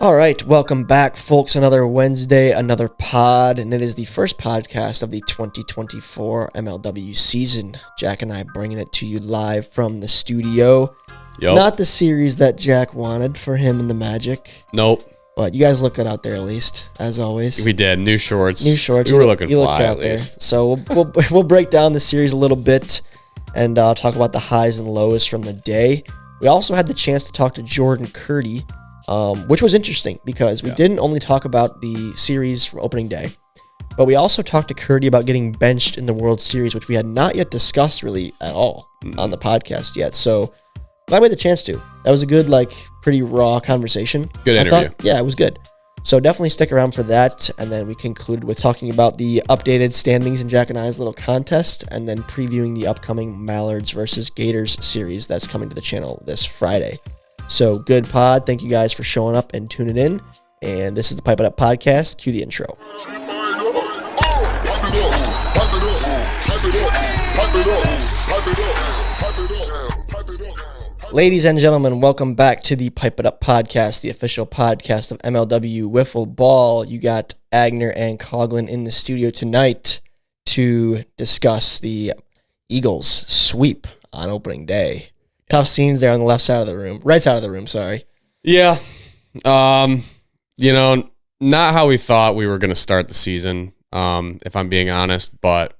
All right, welcome back, folks. Another Wednesday, another pod, and it is the first podcast of the 2024 MLW season. Jack and I bringing it to you live from the studio. Yep. Not the series that Jack wanted for him and the Magic. Nope. But you guys look good out there, at least, as always. We did. New shorts. New shorts. We were looking you fly, look out at there. least. So we'll break down the series a little bit and talk about the highs and lows from the day. We also had the chance to talk to Jordan Kurdi, which was interesting because we didn't only talk about the series from opening day, but we also talked to Kurdi about getting benched in the World Series, which we had not yet discussed really at all on the podcast yet. So glad we had the chance to. That was a good, pretty raw conversation. Good interview. Yeah, it was good. So definitely stick around for that. And then we concluded with talking about the updated standings in Jack and I's little contest, and then previewing the upcoming Mallards versus Gators series that's coming to the channel this Friday. So good pod. Thank you guys for showing up and tuning in. And this is the Pipe It Up podcast. Cue the intro. Ladies and gentlemen, welcome back to the Pipe It Up podcast, the official podcast of MLW Wiffle Ball. You got Aigner and Coughlin in the studio tonight to discuss the Eagles sweep on opening day. Tough scenes there on the left side of the room. Right side of the room, sorry. Yeah. Not how we thought we were going to start the season, if I'm being honest, but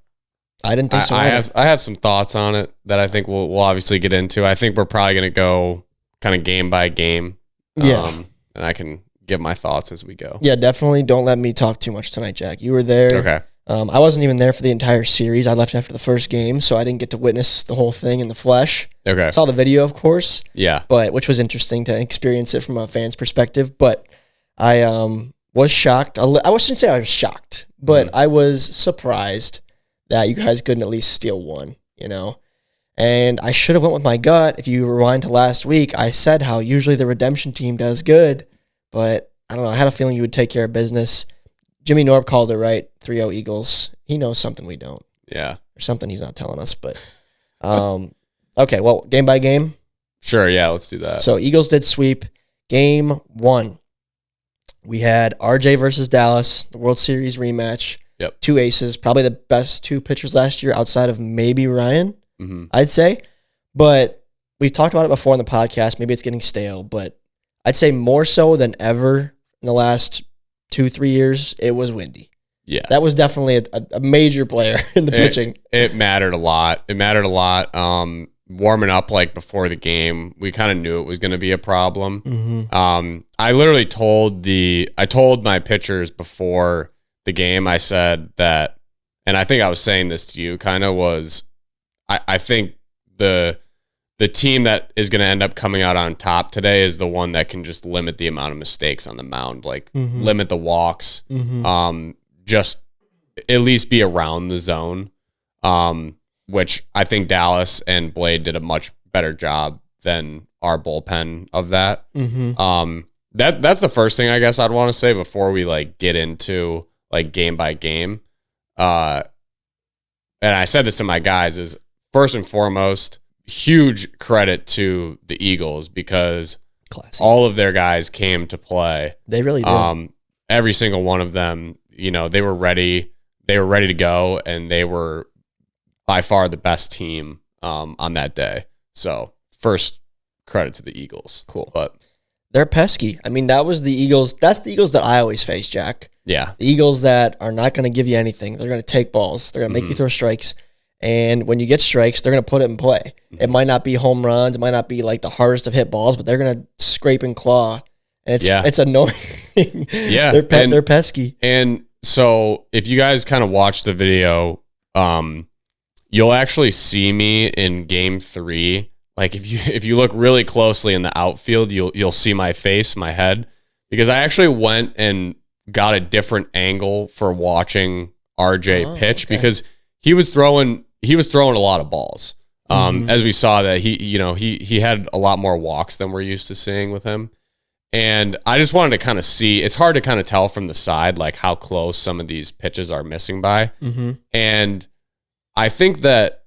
I didn't think so. I have some thoughts on it that I think we'll obviously get into. I think we're probably going to go kind of game by game. Yeah. And I can give my thoughts as we go. Yeah, definitely. Don't let me talk too much tonight, Jack. You were there. Okay. I wasn't even there for the entire series. I left after the first game, so I didn't get to witness the whole thing in the flesh. Okay. Saw the video, of course. Yeah. But which was interesting to experience it from a fan's perspective. But I was shocked. I shouldn't say I was shocked, but I was surprised that you guys couldn't at least steal one, And I should have went with my gut. If you rewind to last week, I said how usually the redemption team does good, but I don't know. I had a feeling you would take care of business. Jimmy Norb called it right, 3-0 Eagles. He knows something we don't. Yeah. Or something he's not telling us, but okay, well, game by game. Sure, yeah, let's do that. So Eagles did sweep. Game 1. We had RJ versus Dallas, the World Series rematch. Yep. 2 aces, probably the best 2 pitchers last year outside of maybe Ryan, I'd say. But we've talked about it before on the podcast. Maybe it's getting stale, but I'd say more so than ever in the last 2-3 years, it was windy. Yes. That was definitely a major player in the pitching. It mattered a lot. Warming up before the game, we kind of knew it was going to be a problem. I literally told my pitchers before the game, I said that, and I think I was saying this to you, kind of was, I think the team that is going to end up coming out on top today is the one that can just limit the amount of mistakes on the mound, limit the walks, just at least be around the zone, which I think Dallas and Blade did a much better job than our bullpen of that. That's the first thing I guess I'd want to say before we get into game by game. And I said this to my guys is first and foremost, huge credit to the Eagles because all of their guys came to play. They really did. Every single one of them, they were ready. They were ready to go, and they were by far the best team on that day. So first credit to the Eagles. Cool. But they're pesky. I mean, that was the Eagles. That's the Eagles that I always face, Jack. Yeah. The Eagles that are not going to give you anything. They're going to take balls. They're going to make you throw strikes. And when you get strikes, they're going to put it in play. It might not be home runs. It might not be the hardest of hit balls, but they're going to scrape and claw. And it's annoying. Yeah. They're pesky. And so if you guys kind of watch the video, you'll actually see me in game 3. If you look really closely in the outfield, you'll see my face, my head, because I actually went and got a different angle for watching RJ pitch because he was throwing a lot of balls. As we saw that he had a lot more walks than we're used to seeing with him. And I just wanted to kind of see, it's hard to kind of tell from the side, how close some of these pitches are missing by. And I think that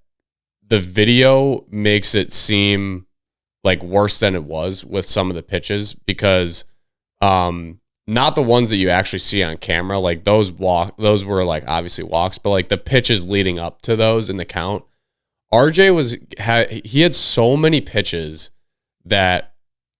the video makes it seem worse than it was with some of the pitches because Not the ones that you actually see on camera. Like those were like obviously walks, but like the pitches leading up to those in the count. RJ he had so many pitches that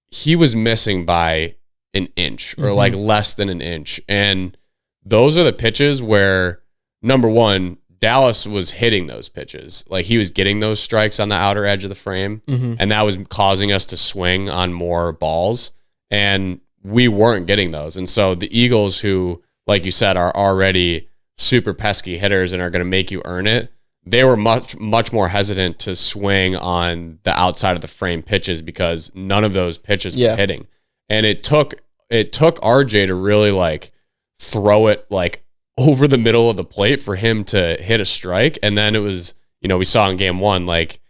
he was missing by an inch or like less than an inch. And those are the pitches where, number one, Dallas was hitting those pitches. Like he was getting those strikes on the outer edge of the frame, and that was causing us to swing on more balls, and we weren't getting those. And so the Eagles, who, like you said, are already super pesky hitters and are going to make you earn it, they were much, much more hesitant to swing on the outside of the frame pitches because none of those pitches were hitting. And it took RJ to really like throw it like over the middle of the plate for him to hit a strike. And then it was, we saw in game one, like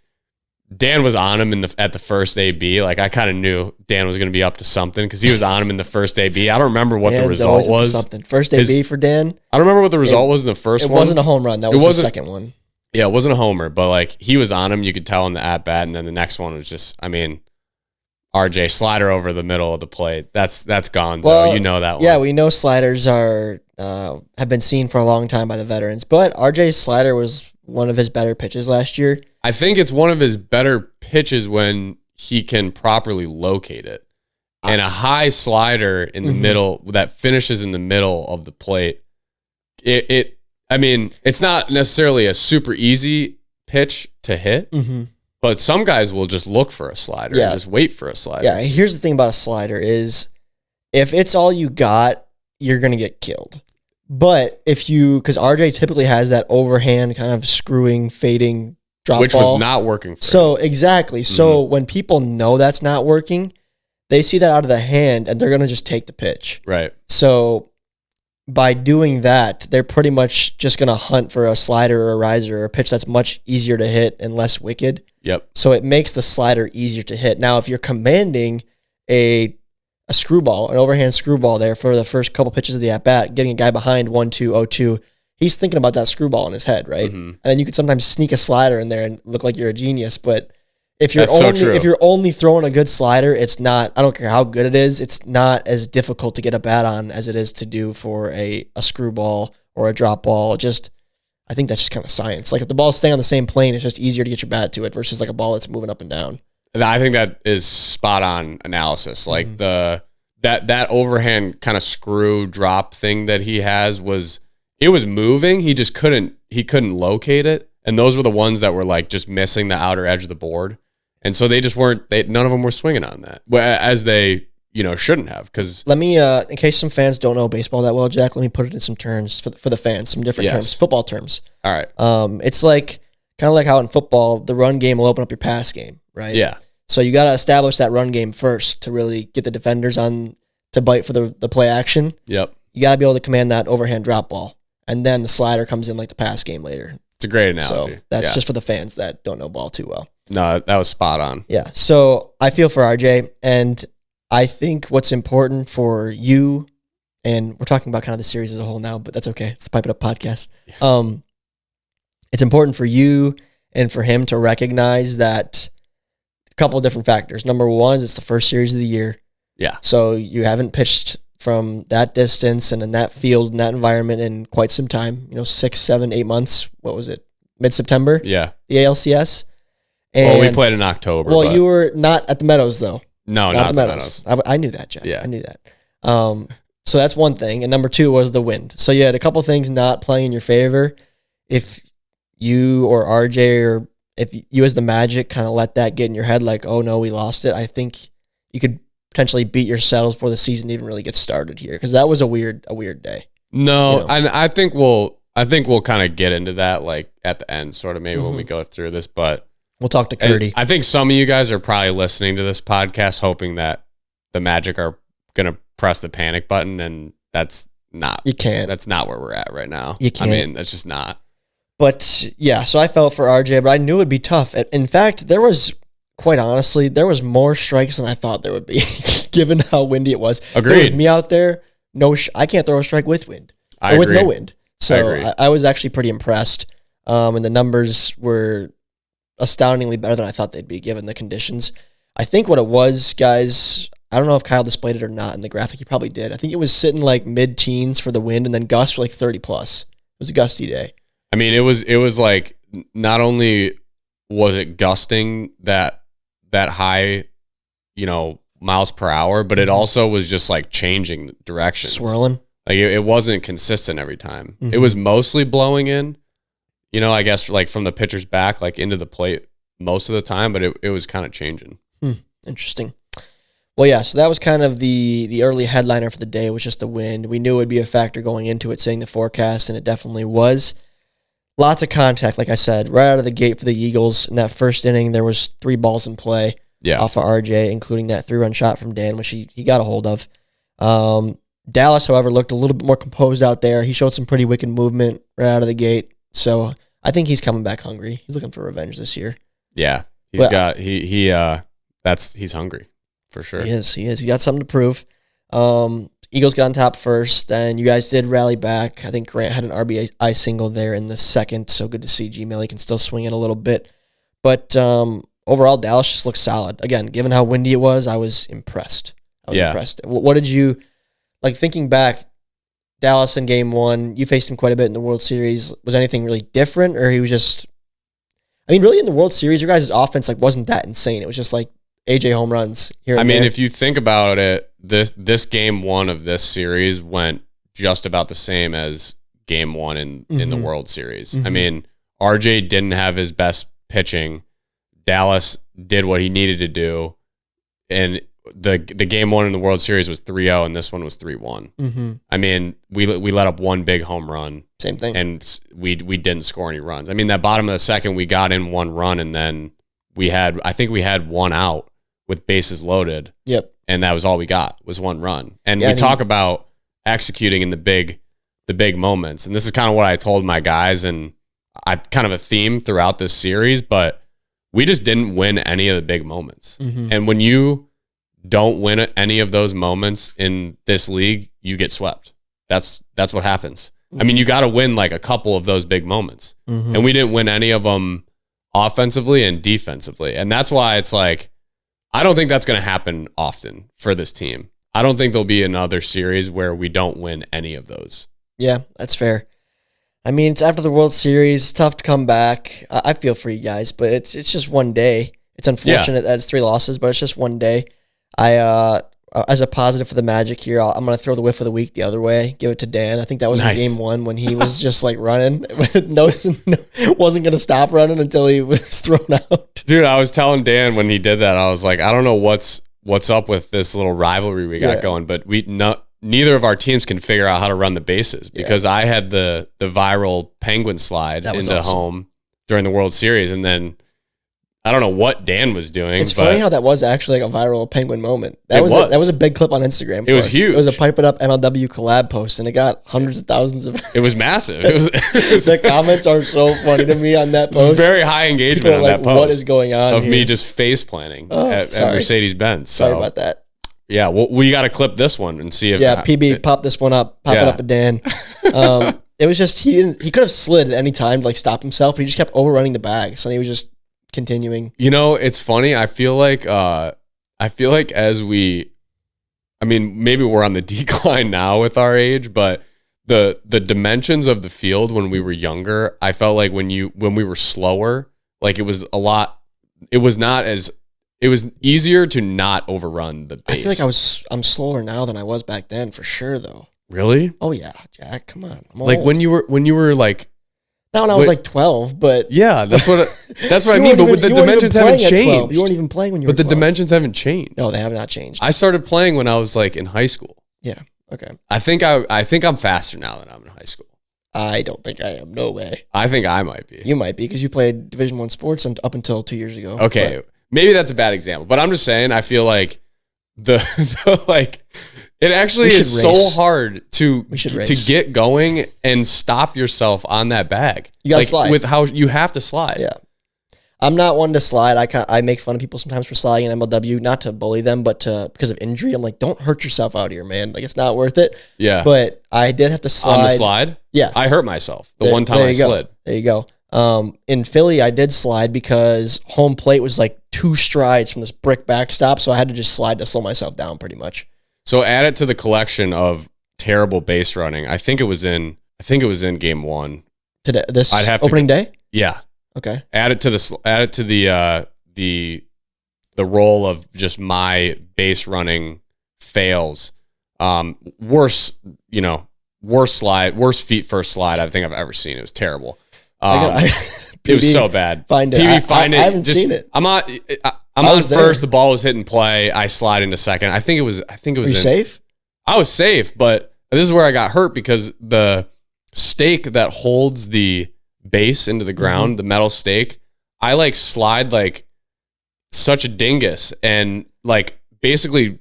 Dan was on him at the first AB. Like I kind of knew Dan was going to be up to something because he was on him in the first AB. I don't remember what the result was. First AB for Dan. I don't remember what the result was in the first one. It wasn't a home run. That was the second one. Yeah, it wasn't a homer, but like he was on him. You could tell in the at bat, and then the next one was just, RJ slider over the middle of the plate. That's gone. Well, so you know that one. Yeah, we know sliders have been seen for a long time by the veterans, but RJ's slider was one of his better pitches last year. I think it's one of his better pitches when he can properly locate it. And a high slider in the middle that finishes in the middle of the plate. It's not necessarily a super easy pitch to hit, but some guys will just look for a slider and just wait for a slider. Yeah, here's the thing about a slider is if it's all you got, you're going to get killed. But because RJ typically has that overhand kind of screwing, fading drop which ball. Was not working for So, him. Exactly. So, when people know that's not working, they see that out of the hand and they're going to just take the pitch. Right. So, by doing that, they're pretty much just going to hunt for a slider or a riser or a pitch that's much easier to hit and less wicked. Yep. So, it makes the slider easier to hit. Now, if you're commanding a screwball, an overhand screwball there for the first couple pitches of the at-bat, getting a guy behind 1-2, 0-2, he's thinking about that screwball in his head, right? And then you could sometimes sneak a slider in there and look like you're a genius, but if you're only throwing a good slider, it's not, I don't care how good it is, it's not as difficult to get a bat on as it is to do for a screwball or a drop ball. I think that's just kind of science. Like if the ball's staying on the same plane, it's just easier to get your bat to it versus like a ball that's moving up and down. I think that is spot on analysis. Like that overhand kind of screw drop thing that he has was moving. He just couldn't locate it. And those were the ones that were like just missing the outer edge of the board. And so they just none of them were swinging on that as they, shouldn't have. Cause let me, in case some fans don't know baseball that well, Jack, let me put it in some terms for the fans, some different terms, football terms. All right. It's like kind of like how in football, the run game will open up your pass game, right? Yeah. So you got to establish that run game first to really get the defenders on to bite for the play action. Yep. You got to be able to command that overhand drop ball. And then the slider comes in like the pass game later. It's a great analogy. So that's just for the fans that don't know ball too well. No, that was spot on. Yeah. So I feel for RJ, and I think what's important for you, and we're talking about kind of the series as a whole now, but that's okay. It's the Pipe It Up podcast. Yeah. It's important for you and for him to recognize that a couple of different factors. Number one is it's the first series of the year. Yeah. So you haven't pitched from that distance and in that field, in that environment in quite some time, 6, 7, 8 months. What was it? Mid-September? Yeah. The ALCS. And, we played in October. Well, you were not at the Meadows, though. No, not at the Meadows. I knew that, Jack. Yeah. I knew that. So that's one thing. And number two was the wind. So you had a couple things not playing in your favor. If you or RJ or if you as the Magic kind of let that get in your head like, oh, no, we lost it, I think you could potentially beat yourselves before the season even really gets started here, because that was a weird day. No, and I think we'll kind of get into that like at the end, sort of maybe when we go through this, but we'll talk to Kurdi. I think some of you guys are probably listening to this podcast hoping that the Magic are gonna press the panic button, and that's not. You can't. That's not where we're at right now. You can't. That's just not. But yeah, so I felt for RJ, but I knew it'd be tough. In fact, quite honestly, there was more strikes than I thought there would be, given how windy it was. Agreed. It was me out there. I can't throw a strike with wind. With no wind. So I was actually pretty impressed. And the numbers were astoundingly better than I thought they'd be, given the conditions. I think what it was, guys, I don't know if Kyle displayed it or not in the graphic. He probably did. I think it was sitting like mid-teens for the wind, and then gusts were like 30 plus. It was a gusty day. I mean, it was like not only was it gusting that high, miles per hour, but it also was just like changing directions, swirling. Like it wasn't consistent every time. It was mostly blowing in, I guess like from the pitcher's back, like into the plate most of the time, but it was kind of changing. Interesting. Well, yeah, so that was kind of the early headliner for the day, was just the wind. We knew it would be a factor going into it, saying the forecast, and it definitely was. Lots of contact, like I said, right out of the gate for the Eagles. In that first inning, there was 3 balls in play off of RJ, including that 3-run shot from Dan, which he got a hold of. Dallas, however, looked a little bit more composed out there. He showed some pretty wicked movement right out of the gate. So I think he's coming back hungry. He's looking for revenge this year. Yeah, he's hungry for sure. He is. He got something to prove. Eagles got on top first, and you guys did rally back. I think Grant had an RBI single there in the second, so good to see G-Millie can still swing it a little bit. But overall, Dallas just looked solid. Again, given how windy it was, I was impressed. Impressed. What did you, like thinking back, Dallas in game 1, you faced him quite a bit in the World Series. Was anything really different, or he was just, really in the World Series, your guys' offense wasn't that insane. It was just like AJ home runs here and there. If you think about it, this game 1 of this series went just about the same as game 1 in the World Series. RJ didn't have his best pitching. Dallas did what he needed to do, and the game 1 in the World Series was 3-0, and this one was 3-1. We let up 1 big home run. Same thing. And we didn't score any runs. That bottom of the second, we got in 1 run, and then I think we had 1 out with bases loaded. Yep. And that was all we got, was 1 run. And we talk about executing in the big moments. And this is kind of what I told my guys, and kind of a theme throughout this series, but we just didn't win any of the big moments. And when you don't win any of those moments in this league, you get swept. That's what happens. You got to win like a couple of those big moments. And we didn't win any of them offensively and defensively. And that's why it's like, I don't think that's going to happen often for this team. I don't think there'll be another series where we don't win any of those. Yeah, that's fair. It's after the World Series. It's tough to come back. I feel for you guys, but it's just one day. It's unfortunate that it's 3 losses, but it's just one day. As a positive for the Magic here, I'm going to throw the whiff of the week the other way. Give it to Dan. I think that was in game 1 when he was just like running. Wasn't going to stop running until he was thrown out. Dude, I was telling Dan when he did that, I was like, I don't know what's up with this little rivalry we got going, but neither of our teams can figure out how to run the bases, because I had the viral penguin slide into home during the World Series, and then I don't know what Dan was doing. It's funny how that was actually like a viral Penguin moment. That was a big clip on Instagram. It was huge. It was a Pipe It Up MLW collab post, and it got hundreds of thousands of. It was massive. The comments are so funny to me on that post. Very high engagement on that post. What is going on of here? Me just face planting at Mercedes-Benz. Sorry about that. Yeah, well, we got to clip this one and see if. Yeah, PB, pop this one up. Pop it up to Dan. It was just he could have slid at any time to like stop himself, but he just kept overrunning the bag, so he was just continuing. It's funny. I feel like as we, maybe we're on the decline now with our age, but the dimensions of the field when we were younger, I felt like when we were slower, like it was easier to not overrun the base. I feel like I'm slower now than I was back then for sure though. Really? Oh yeah, Jack, come on. I'm like old. when you were like. Not when I was like 12, but yeah, that's what I mean. But the dimensions haven't changed. You weren't even playing when you were 12. But the dimensions haven't changed. No, they have not changed. I started playing when I was like in high school. Yeah. Okay. I think I'm faster now than I'm in high school. I don't think I am. No way. I think I might be. You might be because you played Division I sports up until 2 years ago. Okay, maybe that's a bad example, but I'm just saying. I feel like the like. It actually is so hard to get going and stop yourself on that bag. You gotta slide. With how you have to slide. Yeah. I'm not one to slide. I make fun of people sometimes for sliding in MLW, not to bully them, but because of injury. I'm like, don't hurt yourself out here, man. Like, it's not worth it. Yeah. But I did have to slide. On the slide? Yeah. I hurt myself the one time I slid. There you go. In Philly, I did slide because home plate was like 2 strides from this brick backstop, so I had to just slide to slow myself down pretty much. So add it to the collection of terrible base running. I think it was in game 1. Today, this I'd have opening day? Yeah. Okay. Add it to the role of just my base running fails. Worst feet first slide I think I've ever seen. It was terrible. It was so bad. Find it. I haven't seen it. I'm on first. The ball was hit in play. I slide into second. I think it was. Were you safe? I was safe, but this is where I got hurt because the stake that holds the base into the ground, the metal stake, I like slide like such a dingus and like basically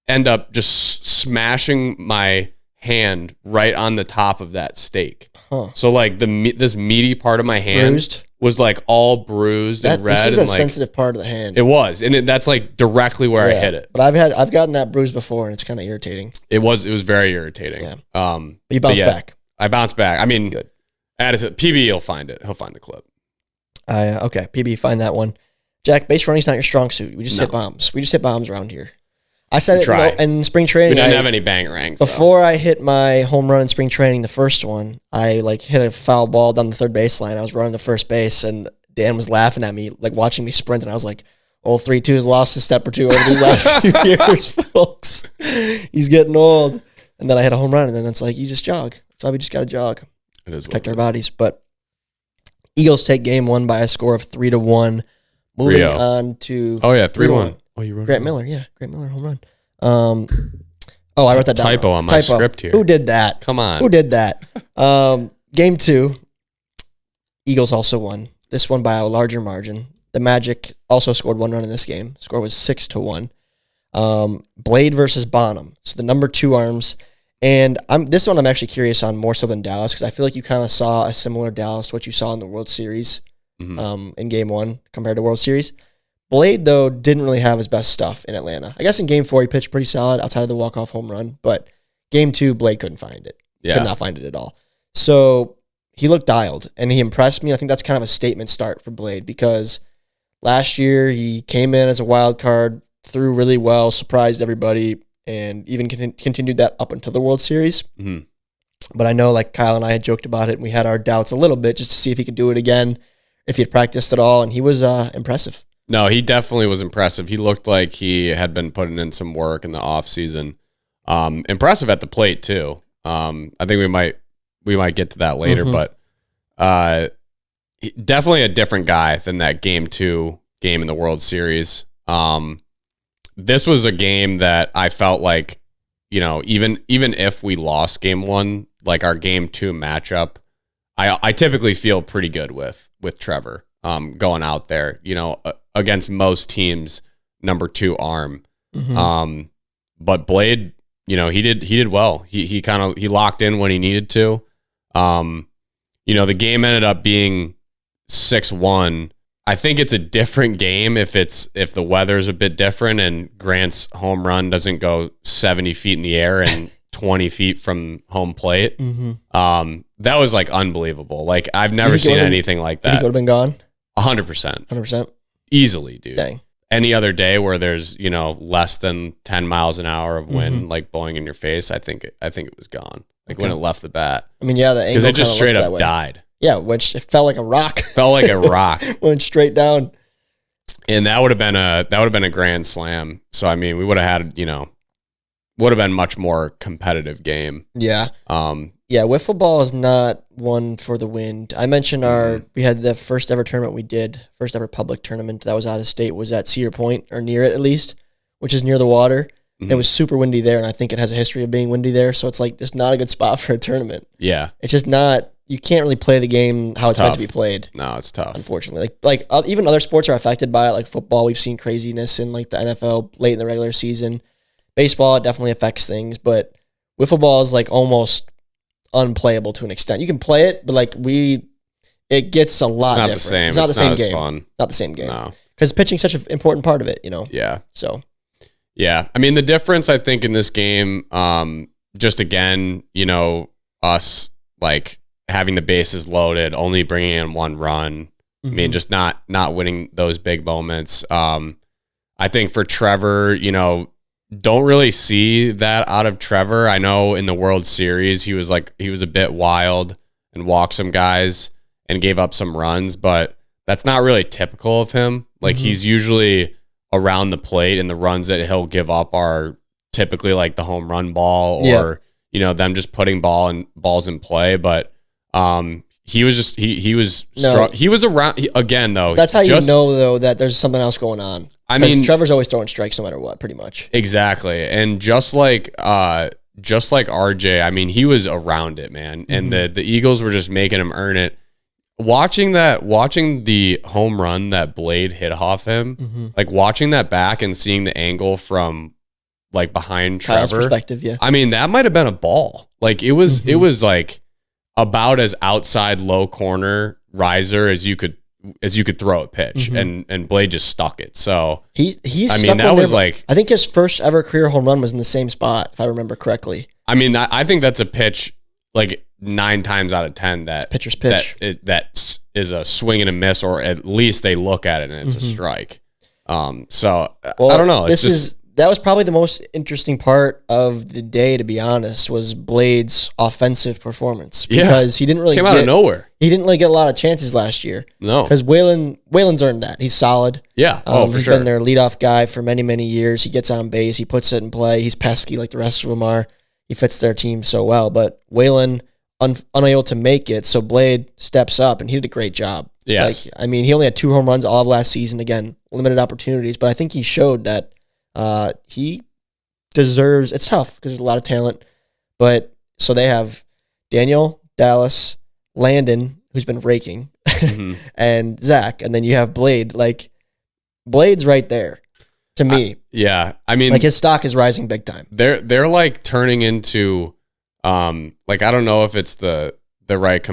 end up just smashing my hand right on the top of that stake. Huh. So like this meaty part of my hand bruised. Was like all bruised and red. This is a like, sensitive part of the hand. It was, and that's like directly where I hit it. But I've gotten that bruise before, and it's kind of irritating. It was very irritating. Yeah. But you bounced back. I bounced back. I mean, good. Add it to PB. He'll find it. He'll find the clip. Okay, PB, find that one. Jack, base running's not your strong suit. We just hit bombs. We just hit bombs around here. I said it in spring training. We didn't have any bang rangs. Before I hit my home run in spring training, the first one, I like hit a foul ball down the third baseline. I was running to first base, and Dan was laughing at me, like watching me sprint, and I was like, "Old 3-2 has lost a step or two over these last few years, folks. He's getting old." And then I hit a home run, and then it's like you just jog. That's why we just got to jog. It is protect our bodies. But Eagles take game 1 by a score of 3-1. Moving on to 3-1. Oh, you wrote Grant Miller, Grant Miller home run. I wrote that down. Typo on my script here. Who did that? Come on. Who did that? Game 2, Eagles also won. This one by a larger margin. The Magic also scored 1 run in this game. Score was 6-1. Blade versus Bonham. So the number 2 arms. And this one I'm actually curious on more so than Dallas because I feel like you kind of saw a similar Dallas to what you saw in the World Series in game 1 compared to World Series. Blade, though, didn't really have his best stuff in Atlanta. I guess in game 4 he pitched pretty solid outside of the walk-off home run, but game 2, Blade couldn't find it. Yeah. Could not find it at all. So he looked dialed, and he impressed me. I think that's kind of a statement start for Blade because last year he came in as a wild card, threw really well, surprised everybody, and even continued that up until the World Series. Mm-hmm. But I know like Kyle and I had joked about it, and we had our doubts a little bit just to see if he could do it again, if he had practiced at all, and he was impressive. No, he definitely was impressive. He looked like he had been putting in some work in the offseason. Impressive at the plate, too. I think we might get to that later, but definitely a different guy than that game 2 game in the World Series. This was a game that I felt like, even if we lost game 1, like our game 2 matchup, I typically feel pretty good with Trevor going out there, against most teams, number 2 arm. Mm-hmm. But Blade, he did well. He locked in when he needed to. The game ended up being 6-1. I think it's a different game if the weather's a bit different and Grant's home run doesn't go 70 feet in the air and 20 feet from home plate. Mm-hmm. That was like unbelievable. Like I've never seen anything like that. You think it would have been gone? 100%. 100%? Easily, dude. Dang. Any other day where there's, less than 10 miles an hour of wind, like blowing in your face, I think it was gone. Like when it left the bat. I mean, yeah, the angle because it just straight up died. Yeah, which it felt like a rock. Went straight down. And that would have been a grand slam. So I mean, we would have had, would have been much more competitive game. Yeah. Wiffle ball is not one for the wind. I mentioned we had the first ever public tournament that was out of state was at Cedar Point, or near it at least, which is near the water. Mm-hmm. It was super windy there, and I think it has a history of being windy there, so it's like just not a good spot for a tournament. Yeah. It's just not, you can't really play the game how it's meant to be played. No, it's tough. Unfortunately. Like even other sports are affected by it, like football, we've seen craziness in like the NFL late in the regular season. Baseball, it definitely affects things, but wiffle ball is like almost unplayable to an extent. You can play it, but like it gets a lot different. The same. It's not the same game. Fun. Not the same game. No. Because pitching's such an important part of it, Yeah. So. Yeah. I mean, the difference I think in this game, just again, us like having the bases loaded, only bringing in one run. I mean, just not winning those big moments. I think for Trevor, don't really see that out of Trevor. I know in the World Series, he was a bit wild and walked some guys and gave up some runs, but that's not really typical of him. Like he's usually around the plate, and the runs that he'll give up are typically like the home run ball or, them just putting balls in play. But, he was around again though. That's how you know though that there's something else going on. I mean, Trevor's always throwing strikes no matter what, pretty much. Exactly. And just like RJ, I mean, he was around it, man. And the Eagles were just making him earn it. Watching the home run that Blade hit off him, like watching that back and seeing the angle from like behind Kyle's Trevor perspective, yeah. I mean, that might have been a ball. Like it was like about as outside low corner riser as you could throw a pitch, and Blade just stuck it. So he's I mean, that was like, I think his first ever career home run was in the same spot, if I remember correctly. I mean, I think that's a pitch like 9 times out of 10 that pitcher's pitch that is a swing and a miss, or at least they look at it and it's a strike. So I don't know. That was probably the most interesting part of the day, to be honest, was Blade's offensive performance, because he didn't really came out of nowhere. He didn't really get a lot of chances last year. No, because Whalen's earned that. He's solid. Yeah, for he's sure. been their leadoff guy for many, many years. He gets on base. He puts it in play. He's pesky like the rest of them are. He fits their team so well. But Whalen unable to make it, so Blade steps up, and he did a great job. Yes. I mean, he only had 2 home runs all of last season. Again, limited opportunities, but I think he showed that he deserves. It's tough because there's a lot of talent, but so they have Daniel, Dallas, Landon, who's been raking, and Zach, and then you have Blade. Like Blade's right there to me. I mean, like his stock is rising big time. They're like turning into, like I don't know if it's the right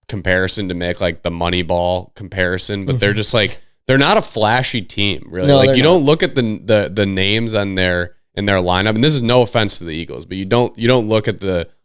comparison to make, like the Moneyball comparison, but they're just like. They're not a flashy team, really. No, like you not. don't look at the names on their lineup, and this is no offense to the Eagles, but you don't look at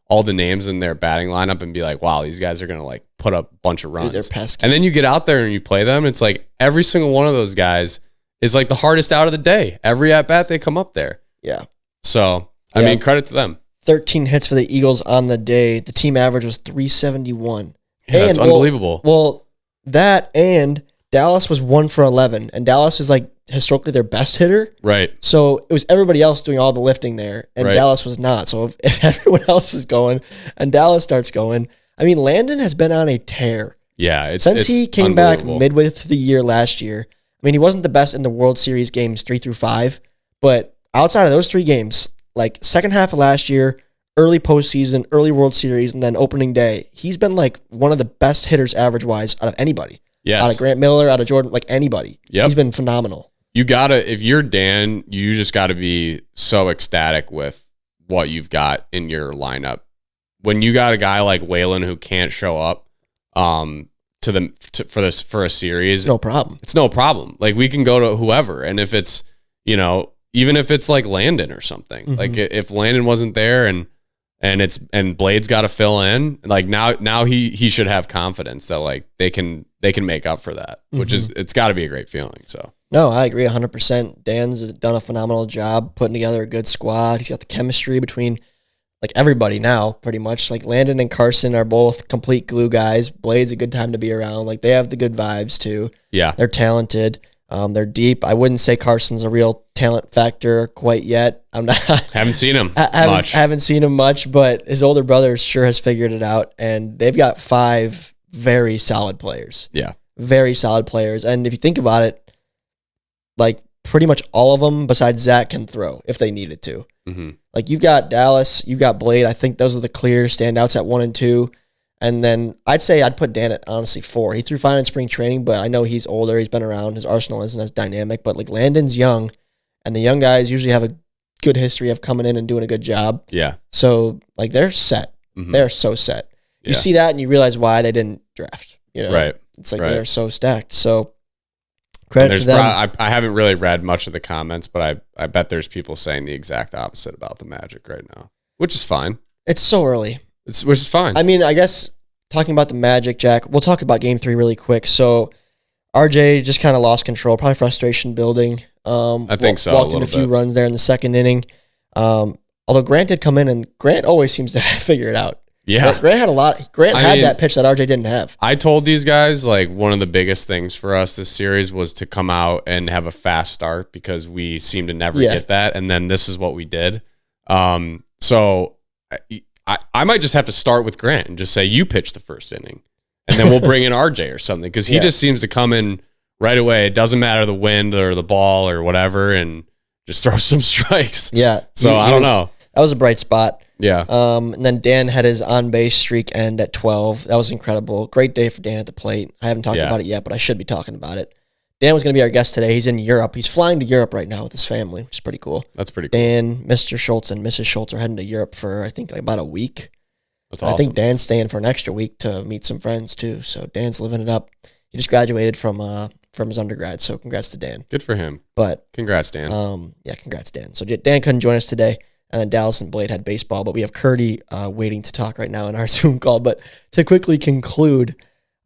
all the names in their batting lineup and be like, wow, these guys are gonna like put up a bunch of runs. Dude, they're pesky. And then you get out there and you play them, it's like every single one of those guys is like the hardest out of the day. Every at bat they come up there. Yeah. So I mean, credit to them. 13 hits for the Eagles on the day. The team average was 371. Yeah, that's unbelievable. Well, that and Dallas was 1 for 11, and Dallas is like historically their best hitter. Right. So it was everybody else doing all the lifting there, and Dallas was not. So if everyone else is going and Dallas starts going, I mean, Landon has been on a tear. Yeah. Since he came back midway through the year last year. I mean, he wasn't the best in the World Series games 3 through 5, but outside of those 3 games, like second half of last year, early postseason, early World Series, and then opening day, he's been like one of the best hitters average-wise out of anybody. Yes. Out of Grant Miller, out of Jordan, like anybody. Yep. He's been phenomenal. You gotta, if you're Dan, you just gotta be so ecstatic with what you've got in your lineup. When you got a guy like Whalen who can't show up for a series, No problem. It's no problem. Like we can go to whoever, and if it's even if it's like Landon or something, like if Landon wasn't there and Blade's got to fill in, like now he should have confidence that like they can make up for that, which is, it's got to be a great feeling. So no, I agree 100%. Dan's done a phenomenal job putting together a good squad. He's got the chemistry between like everybody now, pretty much. Like Landon and Carson are both complete glue guys. Blade's a good time to be around. Like they have the good vibes too. Yeah, they're talented. They're deep. I wouldn't say Carson's a real talent factor quite yet. I'm not. Haven't seen him much. Haven't seen him much, but his older brother sure has figured it out, and they've got 5 very solid players. Yeah, very solid players. And if you think about it, like pretty much all of them besides Zach can throw if they needed to. Like you've got Dallas, you've got Blade. I think those are the clear standouts at 1 and 2. And then I'd say I'd put Dan at honestly 4. He threw fine in spring training, but I know he's older. He's been around. His arsenal isn't as dynamic. But like Landon's young, and the young guys usually have a good history of coming in and doing a good job. Yeah. So like they're set. They're so set. You see that and you realize why they didn't draft. Right. It's like they're so stacked. So credit to them. I haven't really read much of the comments, but I bet there's people saying the exact opposite about the Magic right now, which is fine. It's so early. Which is fine. I mean, I guess talking about the Magic, Jack, we'll talk about game 3 really quick. So RJ just kind of lost control, probably frustration building. I think so. Walked in a few runs there in the second inning. Although Grant did come in, and Grant always seems to figure it out. Yeah. Grant had a lot. Grant had that pitch that RJ didn't have. I told these guys, like, one of the biggest things for us this series was to come out and have a fast start because we seem to never get that. And then this is what we did. So I might just have to start with Grant and just say, you pitch the first inning. And then we'll bring in RJ or something because he just seems to come in right away. It doesn't matter the wind or the ball or whatever, and just throw some strikes. Yeah. So I don't know. That was a bright spot. Yeah. And then Dan had his on-base streak end at 12. That was incredible. Great day for Dan at the plate. I haven't talked about it yet, but I should be talking about it. Dan was going to be our guest today. He's in Europe. He's flying to Europe right now with his family, which is pretty cool. That's pretty cool. Dan, Mr. Schultz, and Mrs. Schultz are heading to Europe for, I think, like about a week. That's awesome. I think Dan's staying for an extra week to meet some friends, too. So Dan's living it up. He just graduated from his undergrad, so congrats to Dan. Good for him. But congrats, Dan. Congrats, Dan. So Dan couldn't join us today. And then Dallas and Blade had baseball, but we have Kurdi waiting to talk right now in our Zoom call. But to quickly conclude,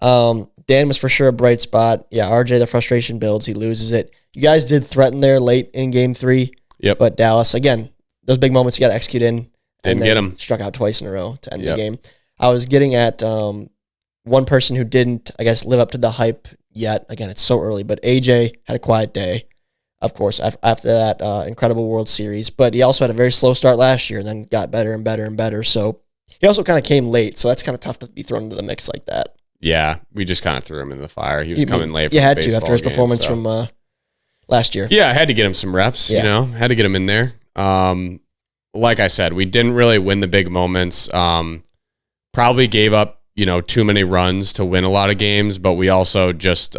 Dan was for sure a bright spot. Yeah, RJ, the frustration builds. He loses it. You guys did threaten there late in game 3. Yep. But Dallas, again, those big moments you got to execute in. Didn't get them. Struck out twice in a row to end the game. I was getting at one person who didn't, I guess, live up to the hype yet. Again, it's so early, but AJ had a quiet day. Of course, after that incredible World Series. But he also had a very slow start last year and then got better and better and better. So he also kind of came late. So that's kind of tough to be thrown into the mix like that. Yeah, we just kind of threw him in the fire. He was coming late. You had to after his performance from last year. Yeah, I had to get him some reps, had to get him in there. Like I said, we didn't really win the big moments. Probably gave up, too many runs to win a lot of games, but we also just...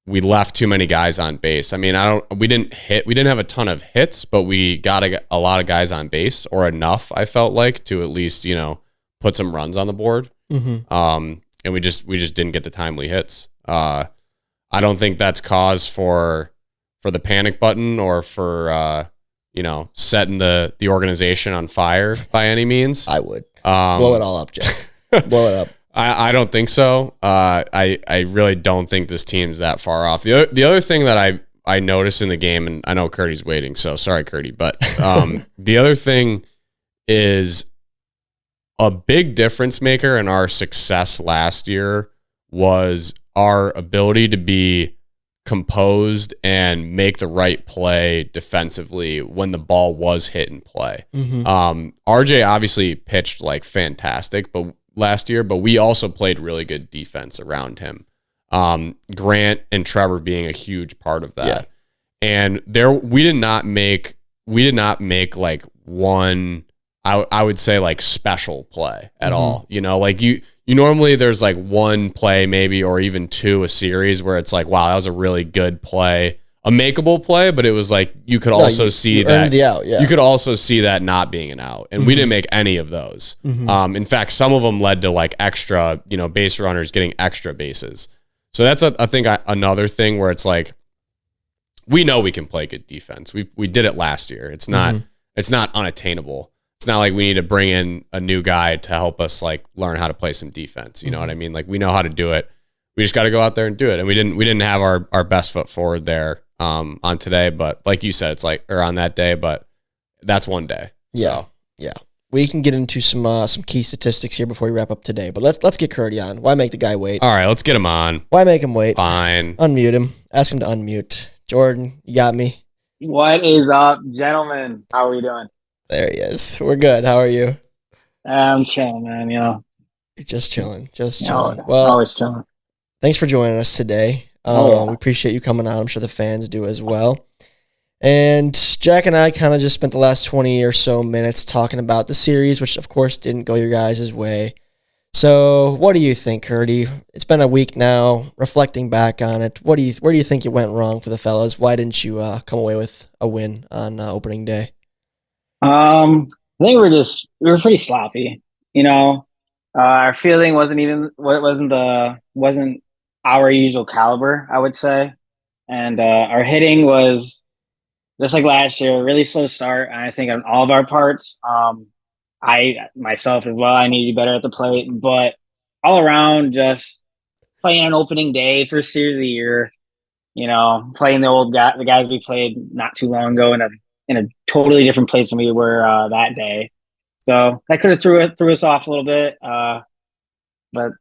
we left too many guys on base. I mean, we didn't have a ton of hits, but we got a lot of guys on base, or enough, I felt like, to at least, put some runs on the board. Mm-hmm. And we just didn't get the timely hits. I don't think that's cause for the panic button or for, setting the organization on fire by any means. I would blow it all up, Jack. Blow it up. I don't think so. I really don't think this team's that far off. The other thing that I noticed in the game, and I know Kurdi's waiting, so sorry, Kurdi, but the other thing is a big difference maker in our success last year was our ability to be composed and make the right play defensively when the ball was hit in play. Mm-hmm. RJ obviously pitched like fantastic, last year, but we also played really good defense around him. Grant and Trevor being a huge part of that. Yeah. And we did not make like one, I would say like special play at all. Like you normally there's like one play maybe, or even two a series where it's like, wow, that was a really good play, a makeable play, but it was like you could also see that the out, you could also see that not being an out, and we didn't make any of those. In fact, some of them led to like extra, base runners getting extra bases. So that's I think another thing where it's like we know we can play good defense. We did it last year. It's not unattainable. It's not like we need to bring in a new guy to help us like learn how to play some defense. You know what I mean? Like we know how to do it. We just got to go out there and do it. And we didn't have our best foot forward there on today, but like you said, it's like, or on that day, but that's one day. Yeah. We can get into some key statistics here before we wrap up today, but let's get Kurdi on. Why make the guy wait? All right, let's get him on. Why make him wait? Fine. Unmute him. Ask him to unmute. Jordan, you got me? What is up, gentlemen? How are we doing? There he is. We're good. How are you? I'm chilling, man. Just chilling. Well, always chilling. Thanks for joining us today. We appreciate you coming on. I'm sure the fans do as well. And Jack and I kind of just spent the last 20 or so minutes talking about the series, which of course didn't go your guys' way. So what do you think, Kurdi? It's been a week now, reflecting back on it. Where do you think it went wrong for the fellas? Why didn't you come away with a win on opening day? I think we were pretty sloppy. Our fielding wasn't our usual caliber, I would say, and our hitting was just like last year, really slow start. And I think on all of our parts, I myself as well, I need to be better at the plate, but all around, just playing on opening day, first series of the year. Playing the guys we played not too long ago in a totally different place than we were that day. So that could have threw us off a little bit, but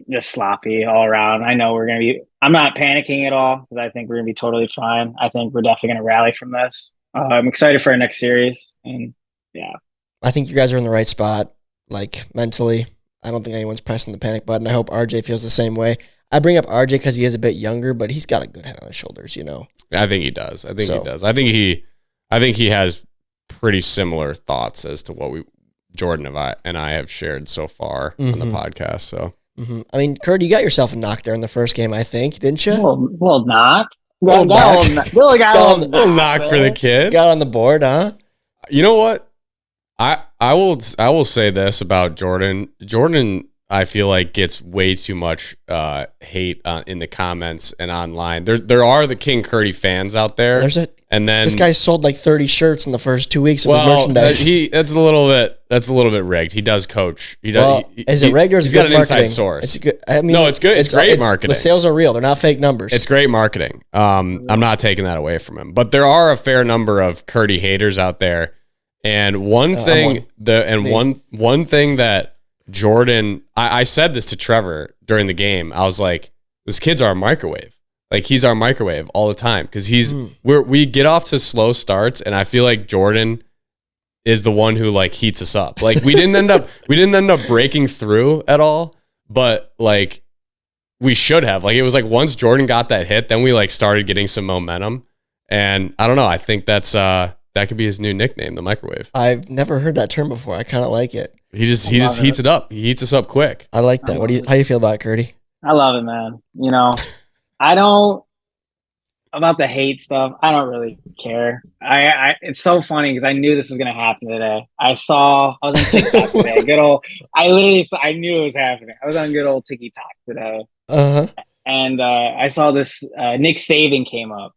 just sloppy all around. I know we're gonna be. I'm not panicking at all because I think we're gonna be totally fine. I think we're definitely gonna rally from this. I'm excited for our next series, and yeah, I think you guys are in the right spot, like mentally. I don't think anyone's pressing the panic button. I hope RJ feels the same way. I bring up RJ because he is a bit younger, but he's got a good head on his shoulders, I think he does. I think he has pretty similar thoughts as to what Jordan and I have shared so far on the podcast. So, I mean, Kurt, you got yourself a knock there in the first game, I think, didn't you? Little knock. Little knock for the kid. Got on the board, huh? You know what? I will say this about Jordan. Jordan, I feel like gets way too much hate in the comments and online. There are the King Kurdi fans out there. And then this guy sold like 30 shirts in the first 2 weeks of his merchandise. That's a little bit rigged. He does coach. He does. Is it rigged or is it good marketing? He's got an inside source. It's good. I mean, no, it's good. It's great marketing. The sales are real. They're not fake numbers. It's great marketing. I'm not taking that away from him. But there are a fair number of Kurdi haters out there. And one thing that Jordan, I said this to Trevor during the game. I was like, this kid's our microwave. Like, he's our microwave all the time because we get off to slow starts, and I feel like Jordan is the one who like heats us up. Like, we didn't end up breaking through at all, but like we should have. Like, it was like once Jordan got that hit, then we like started getting some momentum, and I don't know. I think that could be his new nickname, the microwave. I've never heard that term before. I kind of like it. He just heats it up. He heats us up quick. I like that. How do you feel about it, Kurdi? I love it, man. I don't about the hate stuff. I don't really care. It's so funny because I knew this was gonna happen today. I was on TikTok today. I knew it was happening. I was on good old TikTok today. And I saw this Nick Saban came up.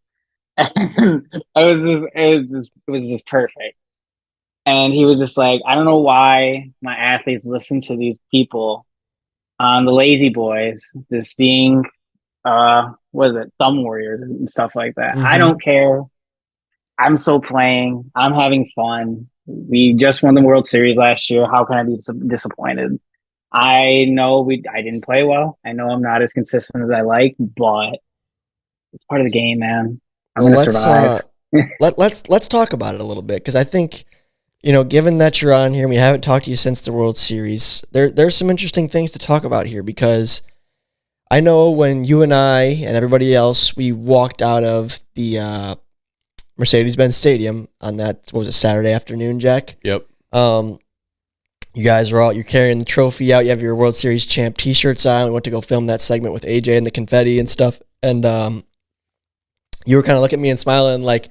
And it was just perfect. And he was just like, I don't know why my athletes listen to these people on the lazy boys, this being what is it, thumb warriors and stuff like that. I don't care. I'm still playing. I'm having fun. We just won the World Series last year. How can I be disappointed? I know I didn't play well. I know I'm not as consistent as I like, but it's part of the game, man. I'm gonna survive. Let's talk about it a little bit because I think, given that you're on here and we haven't talked to you since the World Series, there's some interesting things to talk about here because I know when you and I and everybody else, we walked out of the Mercedes-Benz Stadium on that, what was it, Saturday afternoon, Jack? Yep. You guys were out, you're carrying the trophy out, you have your World Series champ t-shirts on. We went to go film that segment with AJ and the confetti and stuff. And you were kind of looking at me and smiling like,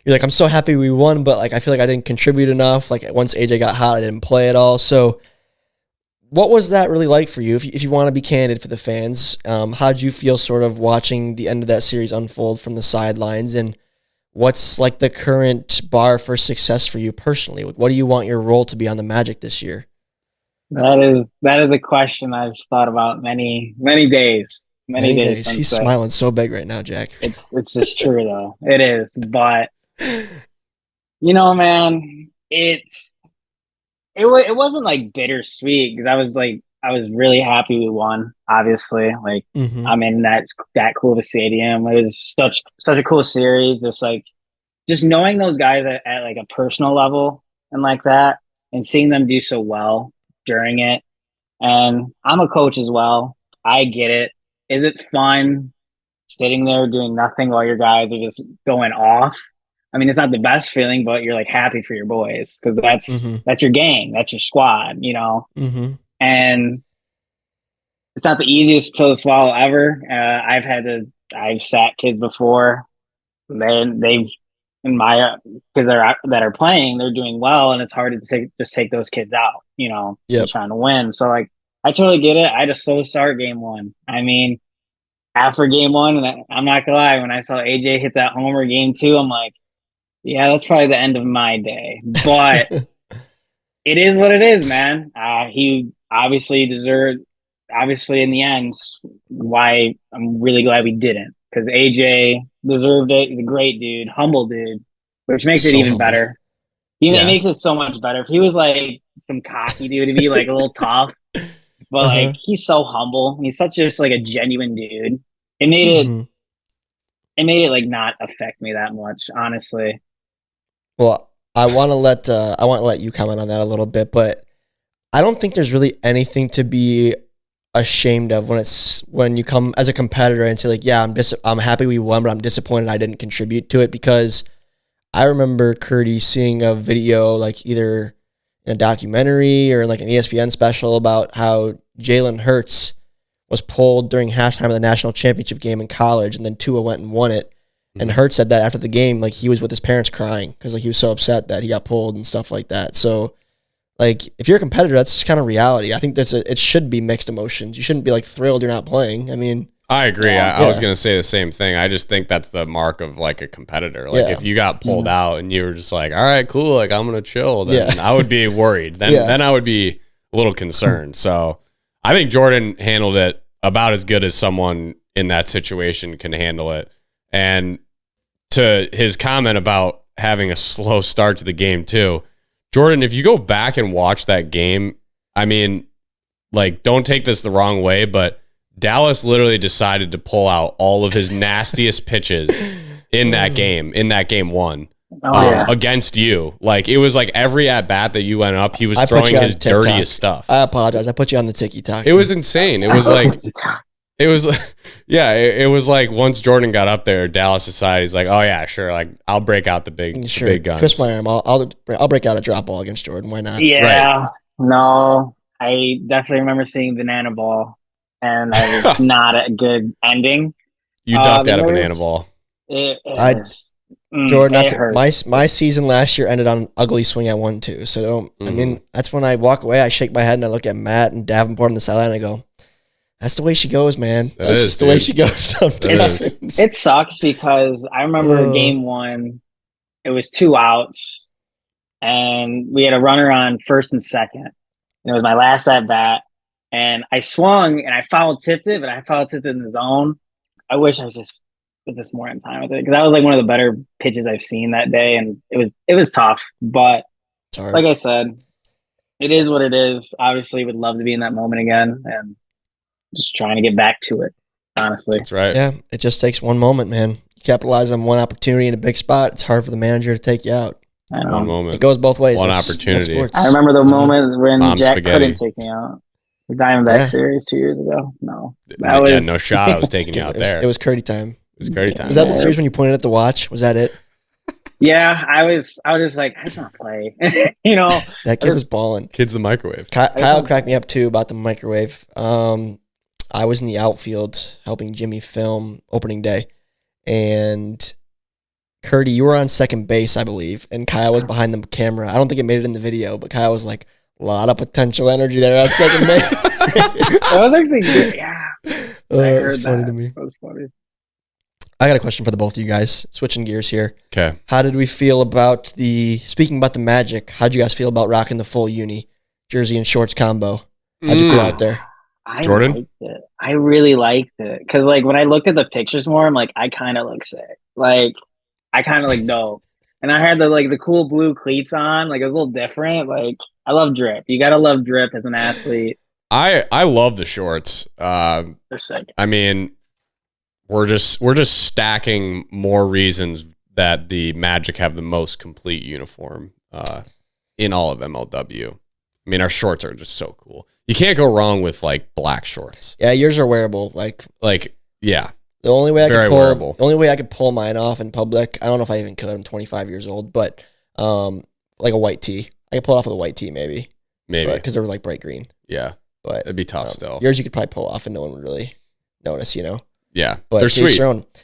you're like, I'm so happy we won, but like I feel like I didn't contribute enough. Like once AJ got hot, I didn't play at all. So what was that really like for you? If you want to be candid for the fans, how did you feel sort of watching the end of that series unfold from the sidelines? And what's like the current bar for success for you personally? What do you want your role to be on the Magic this year? That is a question I've thought about many days. Many days. He's smiling so big right now, Jack. It's just true though. It is. But man, it wasn't like bittersweet because I was really happy we won. Obviously, like I'm in that cool of a stadium. It was such a cool series. Just knowing those guys at like a personal level and like that, and seeing them do so well during it. And I'm a coach as well. I get it. Is it fun sitting there doing nothing while your guys are just going off? I mean, it's not the best feeling, but you're like happy for your boys because that's your gang, that's your squad, And it's not the easiest pill to swallow ever. I've sat kids before. They've in my kids that are playing, they're doing well, and it's hard to take those kids out, trying to win. So like, I totally get it. I just slow start game one. I mean, after game one, and I'm not gonna lie, when I saw AJ hit that homer game two, I'm like, yeah, that's probably the end of my day. But it is what it is, man. He obviously deserved obviously, in the end, why I'm really glad we didn't, because AJ deserved it. He's a great dude, humble dude, which makes it So even humble. better. It makes it so much better. If he was like some cocky dude to be like a little tough, but like he's so humble. He's such just like a genuine dude. It made it like not affect me that much, honestly. Well, I want to let you comment on that a little bit, but I don't think there's really anything to be ashamed of when you come as a competitor and say like, yeah, I'm happy we won, but I'm disappointed I didn't contribute to it, because I remember Kurdi seeing a video like either in a documentary or like an ESPN special about how Jalen Hurts was pulled during halftime of the national championship game in college, and then Tua went and won it. And Hurts said that after the game, like he was with his parents crying because like he was so upset that he got pulled and stuff like that. So, like if you're a competitor, that's just kind of reality. I think it should be mixed emotions. You shouldn't be like thrilled you're not playing. I mean, I agree. I was going to say the same thing. I just think that's the mark of like a competitor. Like if you got pulled out and you were just like, all right, cool, like I'm going to chill, then I would be worried. Then I would be a little concerned. So I think Jordan handled it about as good as someone in that situation can handle it. And to his comment about having a slow start to the game too, Jordan, if you go back and watch that game, I mean, like, don't take this the wrong way, but Dallas literally decided to pull out all of his nastiest pitches in that game one, against you. Like, it was like every at bat that you went up, he was throwing his dirtiest stuff. I apologize. I put you on the TikTok. It was insane. It was like, it was like once Jordan got up there, Dallas decided, he's like, oh yeah, sure, like I'll break out the big guns. Twist my arm. I'll break out a drop ball against Jordan. Why not? Yeah, no, I definitely remember seeing Banana Ball, and it was not a good ending. You ducked at a banana ball. Jordan, my season last year ended on an ugly swing at 1-2. So don't. I mean, that's when I walk away. I shake my head and I look at Matt and Davenport on the sideline. And I go, that's the way she goes, man. That's just the way she goes sometimes. It sucks because I remember game one, it was 2 outs, and we had a runner on first and second. And it was my last at bat, and I swung and I foul tipped it, but I foul tipped it in the zone. I wish I was just put this more in time with it, because that was like one of the better pitches I've seen that day, and it was tough. But like I said, it is what it is. Obviously, would love to be in that moment again, and just trying to get back to it, honestly. That's right. Yeah, it just takes one moment, man. You capitalize on one opportunity in a big spot, it's hard for the manager to take you out. I know. One moment. It goes both ways. One opportunity. I remember the moment when Jack couldn't take me out. The Diamondback series 2 years ago. No. No shot. I was taking you out there. It was Kurdi time. It was Kurdi time. Was that the series when you pointed at the watch? Was that it? Yeah, I was just like, I just want to play. You know, that kid was balling. Kid's the microwave. Kyle cracked me up too about the microwave. I was in the outfield helping Jimmy film opening day, and Kurdi, you were on second base, I believe, and Kyle was behind the camera. I don't think it made it in the video, but Kyle was like, a lot of potential energy there at second base. That was actually good. Yeah. It was funny to me. That was funny. I got a question for the both of you guys. Switching gears here. Okay. How did we feel about speaking about the Magic, how'd you guys feel about rocking the full uni, jersey and shorts combo? How'd you feel out there? Jordan? Liked it. I really liked it. Because, like, when I looked at the pictures more, I'm like, I kind of look sick. Like, I kind of like, no. And I had the cool blue cleats on. Like, it was a little different. Like, I love drip. You got to love drip as an athlete. I love the shorts. They're sick. I mean, we're just stacking more reasons that the Magic have the most complete uniform in all of MLW. I mean, our shorts are just so cool. You can't go wrong with like black shorts. Yeah, yours are wearable. Like yeah. The only way I could pull mine off in public, I don't know if I even could. I'm 25 years old, but like a white tee. I could pull it off with a white tee, maybe because they were like bright green. Yeah, but it'd be tough still. Yours you could probably pull off and no one would really notice, you know. Yeah, but they're sweet.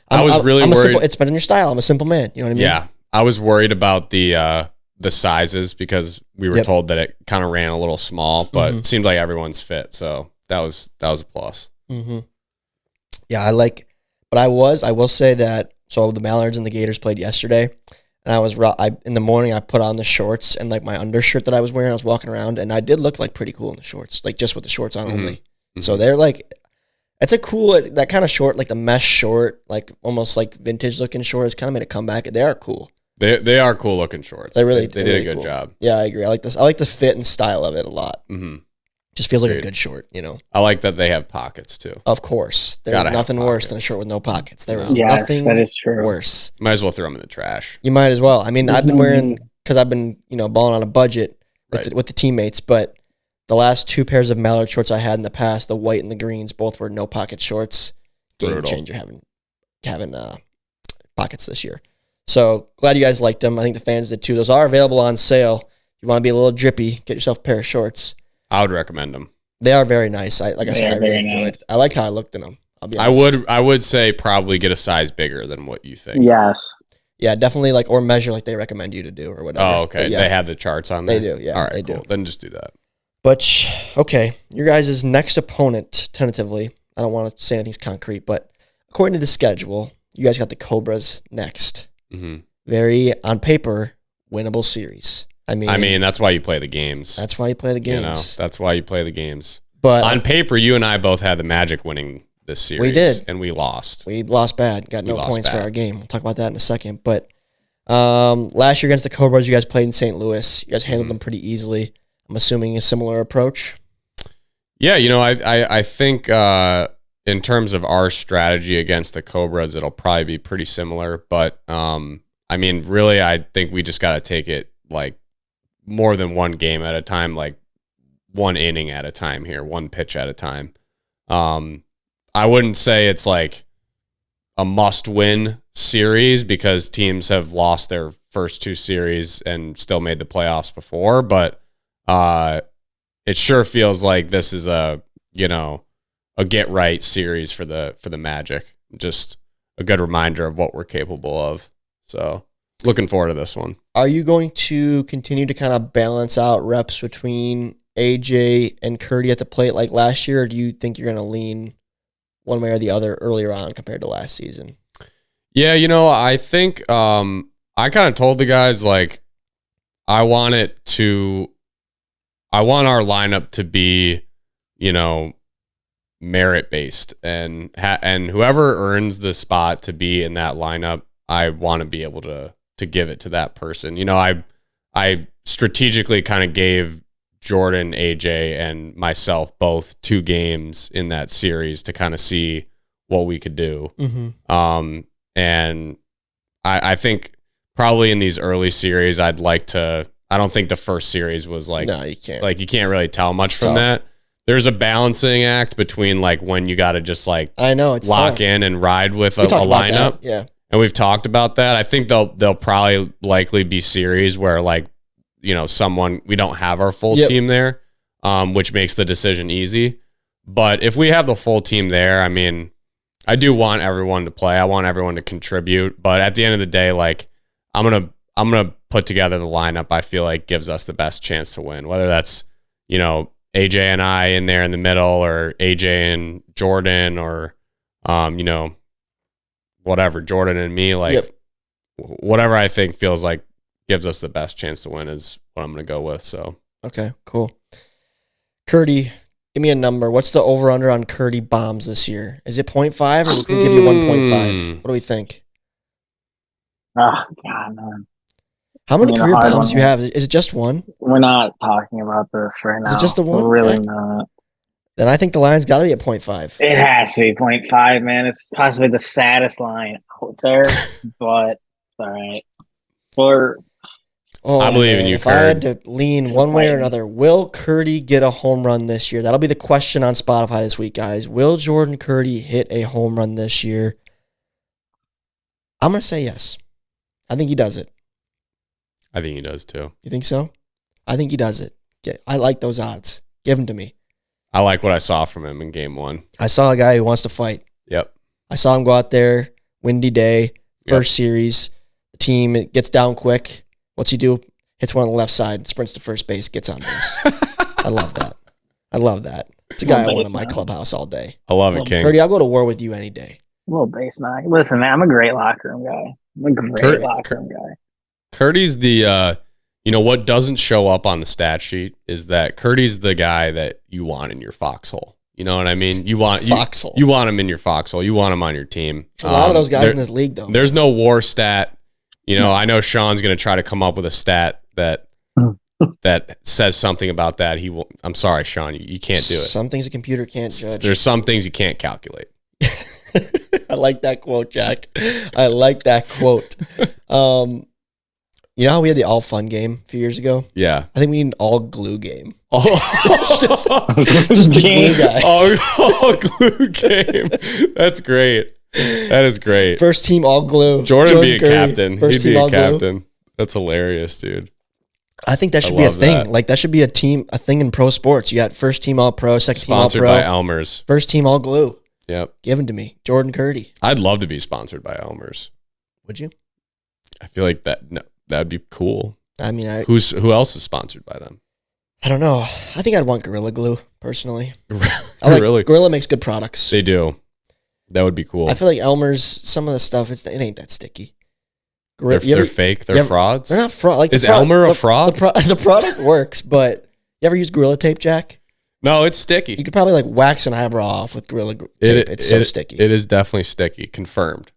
I was really worried. It's been in your style. I'm a simple man. You know what I mean? Yeah, I was worried about the sizes because we were told that it kind of ran a little small, but it seemed like everyone's fit, so that was a plus. Mm-hmm. Yeah, but I will say that. So the Mallards and the Gators played yesterday, and in the morning I put on the shorts and like my undershirt that I was wearing. I was walking around, and I did look like pretty cool in the shorts, like just with the shorts on only. So they're like, it's a cool, that kind of short, like the mesh short, like almost like vintage looking shorts, kind of made a comeback. They are cool. They are cool looking shorts. They did really a good cool. job. Yeah, I agree. I like this. I like the fit and style of it a lot. Mm-hmm. Just feels like a good short, you know. I like that they have pockets too. Of course, there's nothing worse than a short with no pockets. There is nothing that is true. worse. Might as well throw them in the trash. You might as well. I mean, I've been wearing, because I've been, balling on a budget with the teammates, but the last 2 pairs of Mallard shorts I had in the past, the white and the greens, both were no pocket shorts. Game changer having pockets this year. So glad you guys liked them. I think the fans did too. Those are available on sale. If you want to be a little drippy, get yourself a pair of shorts. I would recommend them. They are very nice. I really enjoyed it. I liked how I looked in them. I'll be honest. I would say probably get a size bigger than what you think. Yes. Yeah, definitely or measure like they recommend you to do or whatever. Oh, okay. Yeah, they have the charts on there? They do, yeah. All right, they cool. do. Then just do that. But, okay, your guys' next opponent, tentatively, I don't want to say anything's concrete, but according to the schedule, you guys got the Cobras next. Mm-hmm. Very, on paper, winnable series. I mean, that's why you play the games. That's why you play the games. That's why you play the games. But on paper, you and I both had the Magic winning this series. We did. And we lost. We lost bad. Got no points for our game. We'll talk about that in a second. But last year against the Cobras, you guys played in St. Louis. You guys handled them pretty easily. I'm assuming a similar approach. Yeah, I think in terms of our strategy against the Cobras, it'll probably be pretty similar. But, really, I think we just got to take it like more than one game at a time, like one inning at a time here, one pitch at a time. I wouldn't say it's like a must-win series because teams have lost their first 2 series and still made the playoffs before, but it sure feels like this is a get-right series for the Magic. Just a good reminder of what we're capable of. So looking forward to this one. Are you going to continue to kind of balance out reps between AJ and Kurdi at the plate like last year, or do you think you're going to lean one way or the other earlier on compared to last season? Yeah, I think I kind of told the guys, like, I want our lineup to be, merit-based, and whoever earns the spot to be in that lineup, I want to be able to give it to that person. I strategically kind of gave Jordan, AJ, and myself both 2 games in that series to kind of see what we could do. Mm-hmm. And I think probably in these early series, I don't think the first series was like, no, you can't. Like, you can't really tell much it's from tough. that. There's a balancing act between like when you got to just like it's lock tough. in and ride with a lineup. Yeah. And we've talked about that. I think they'll probably likely be series where like, we don't have our full team there, which makes the decision easy. But if we have the full team there, I do want everyone to play. I want everyone to contribute. But at the end of the day, like, I'm gonna put together the lineup I feel like gives us the best chance to win. Whether that's, AJ and I in there in the middle, or AJ and Jordan, or whatever, Jordan and me, like whatever I think feels like gives us the best chance to win is what I'm going to go with. So, okay, cool. Kurdi, give me a number. What's the over-under on Kurdi bombs this year? Is it 0.5 or we can give you 1.5? What do we think? Oh, God, man. How many career bombs do you have? Is it just one? We're not talking about this right now. Is it just the one? We're really not. Then I think the line's got to be at 0.5. It has to be 0.5, man. It's possibly the saddest line out there, but all right. I believe in you, If I had to lean one way or another, will Kurdi get a home run this year? That'll be the question on Spotify this week, guys. Will Jordan Kurdi hit a home run this year? I'm going to say yes. I think he does it. I think he does too. You think so? I think he does it. I like those odds. Give them to me. I like what I saw from him in game 1. I saw a guy who wants to fight. Yep. I saw him go out there, windy day, first series. The team gets down quick. What's he do? Hits one on the left side, sprints to first base, gets on base. I love that. It's a guy I want in my clubhouse all day. I love it, King. Kurdi, I'll go to war with you any day. A little base knock. Listen, man, I'm a great locker room guy. I'm a great locker room guy. Kurdi's the, what doesn't show up on the stat sheet is that Kurdi's the guy that you want in your foxhole. You know what I mean? You want Foxhole. You want them in your foxhole. You want them on your team. A lot of those guys in this league, though. There's no war stat. You know, I know Sean's going to try to come up with a stat that says something about that. He will. I'm sorry, Sean. You can't do it. Some things a computer can't judge. There's some things you can't calculate. I like that quote, Jack. I like that quote. You know how we had the all fun game a few years ago? Yeah. I think we need an all glue game. Just the glue guy. All glue game. That's great. That is great. First team all glue. Jordan be a Kurdi, captain. First He'd be team a all captain. glue. That's hilarious, dude. I think that should be a thing. That. Like that should be a thing in pro sports. You got first team all pro, second Sponsored team all by pro. Elmer's. First team all glue. Yep. Given to me. Jordan Kurdi. I'd love to be sponsored by Elmer's. Would you? I feel like that'd be cool. I mean, who else is sponsored by them? I don't know. I think I'd want Gorilla Glue personally. Really? Gorilla makes good products. They do. That would be cool. I feel like Elmer's, some of the stuff, it ain't that sticky. They're fake. They're frauds. They're not fraud. Like is Elmer a fraud? The product works, but you ever use Gorilla Tape, Jack? No, it's sticky. You could probably like wax an eyebrow off with Gorilla Tape. It's so sticky. It is definitely sticky. Confirmed.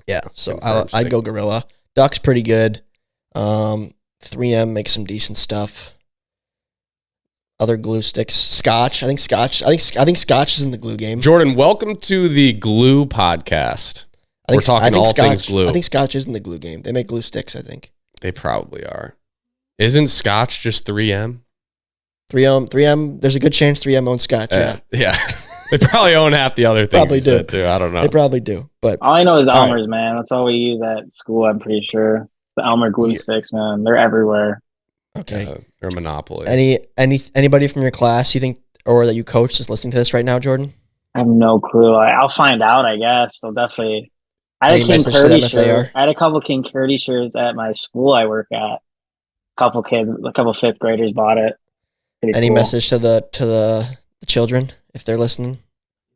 Yeah, so Confirmed I'd go Gorilla. Duck's pretty good. 3M makes some decent stuff. Other glue sticks, Scotch. I think Scotch is in the glue game. Jordan, welcome to the Glue Podcast. We're talking all things glue. I think Scotch is in the glue game. They make glue sticks, I think. They probably are. Isn't Scotch just 3M? 3M. There's a good chance 3M owns Scotch. Yeah. They probably own half the other things. Probably do too. I don't know. They probably do. But all I know is Elmer's, man. That's all we use at school. I'm pretty sure the Elmer glue sticks, man. They're everywhere. Okay. They're a monopoly. Anybody from your class you think or that you coach is listening to this right now, Jordan? I have no clue. I'll find out, I guess. They'll definitely. I had a couple King Kurdi shirts at my school I work at. A couple fifth graders bought it. Any message to the children if they're listening?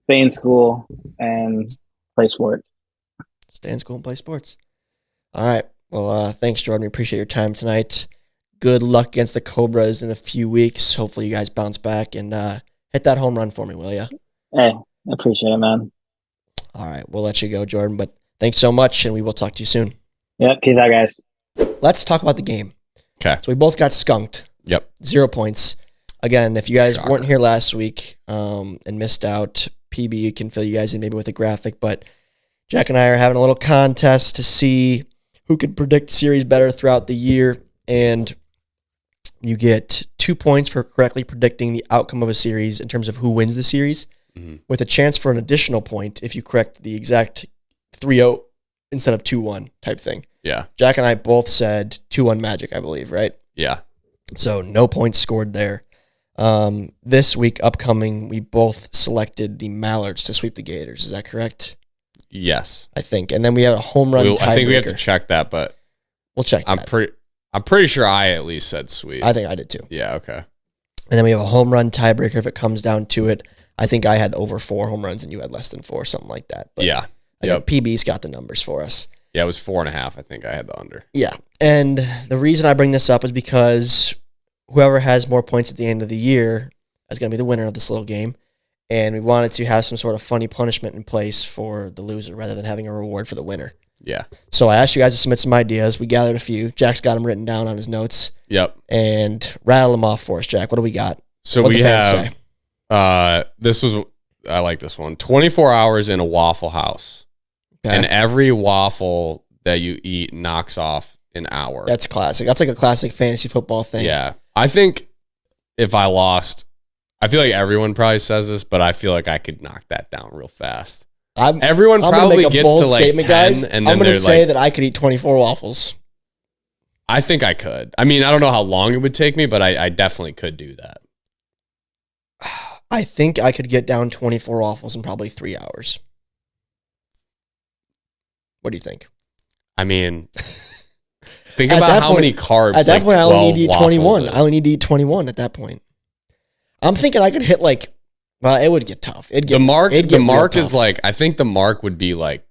Stay in school and play sports. Stay in school and play sports. All right. Well, thanks, Jordan. We appreciate your time tonight. Good luck against the Cobras in a few weeks. Hopefully you guys bounce back and hit that home run for me, will you? Hey, I appreciate it, man. All right. We'll let you go, Jordan. But thanks so much, and we will talk to you soon. Yep. Peace out, guys. Let's talk about the game. Okay. So we both got skunked. Yep. 0 points. Again, if you guys weren't here last week and missed out, PB can fill you guys in maybe with a graphic, but Jack and I are having a little contest to see who could predict series better throughout the year, and you get 2 points for correctly predicting the outcome of a series in terms of who wins the series, with a chance for an additional point if you correct the exact 3-0 instead of 2-1 type thing. Yeah. Jack and I both said 2-1 Magic, I believe, right? Yeah. So no points scored there. This week upcoming, we both selected the Mallards to sweep the Gators. Is that correct? Yes. I think. And then we had a home run tiebreaker. I think we have to check that, but we'll check that. I'm pretty sure I at least said sweep. I think I did too. Yeah, okay. And then we have a home run tiebreaker if it comes down to it. I think I had over 4 home runs and you had less than 4, something like that. But yeah. PB's got the numbers for us. Yeah, it was 4.5. I think I had the under. Yeah. And the reason I bring this up is because whoever has more points at the end of the year is going to be the winner of this little game. And we wanted to have some sort of funny punishment in place for the loser rather than having a reward for the winner. Yeah. So I asked you guys to submit some ideas. We gathered a few. Jack's got them written down on his notes. Yep. And rattle them off for us, Jack. What do we got? So What'd we have, I like this one. 24 hours in a Waffle House. Okay. And every waffle that you eat knocks off an hour. That's classic. That's like a classic fantasy football thing. Yeah. I think if I lost, I feel like everyone probably says this, but I feel like I could knock that down real fast. Everyone probably gets to like 10, guys. and then I'm going to say that I could eat 24 waffles. I think I could. I mean, I don't know how long it would take me, but I definitely could do that. I think I could get down 24 waffles in probably 3 hours. What do you think? I mean, think about how many carbs. At that point, I only need to eat 21. I only need to eat 21 at that point. I'm thinking I could hit like, well, it would get tough. The mark is like, I think the mark would be like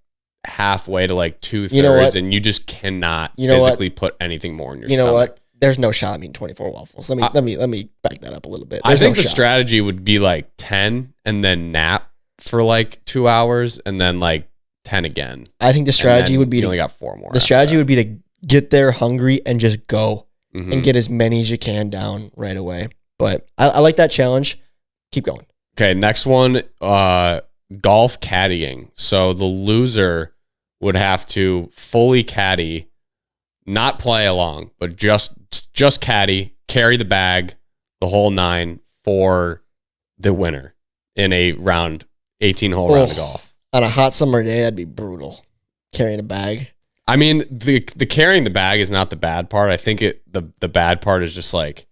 halfway to like 2/3, and you just cannot physically put anything more in your stomach. You know what? There's no shot I'm eating 24 waffles. Let me back that up a little bit. I think the strategy would be like 10 and then nap for like 2 hours and then like 10 again. I think the strategy would be only got 4 more. The strategy would be to get there hungry and just go and get as many as you can down right away. But I like that challenge. Keep going. Okay, next one, golf caddying. So the loser would have to fully caddy, not play along, but just caddy, carry the bag, the whole 9 for the winner in a 18-hole round of golf. On a hot summer day, that'd be brutal. Carrying a bag. I mean, the carrying the bag is not the bad part. I think the bad part is just like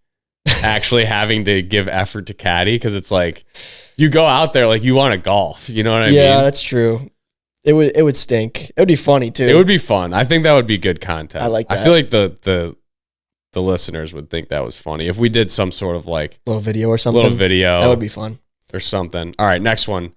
actually having to give effort to caddy, because it's like you go out there like you want to golf. You know what I mean? Yeah, that's true. It would stink. It would be funny too. It would be fun. I think that would be good content. I like that. I feel like the listeners would think that was funny if we did some sort of like little video or something. That would be fun. Or something. All right, next one.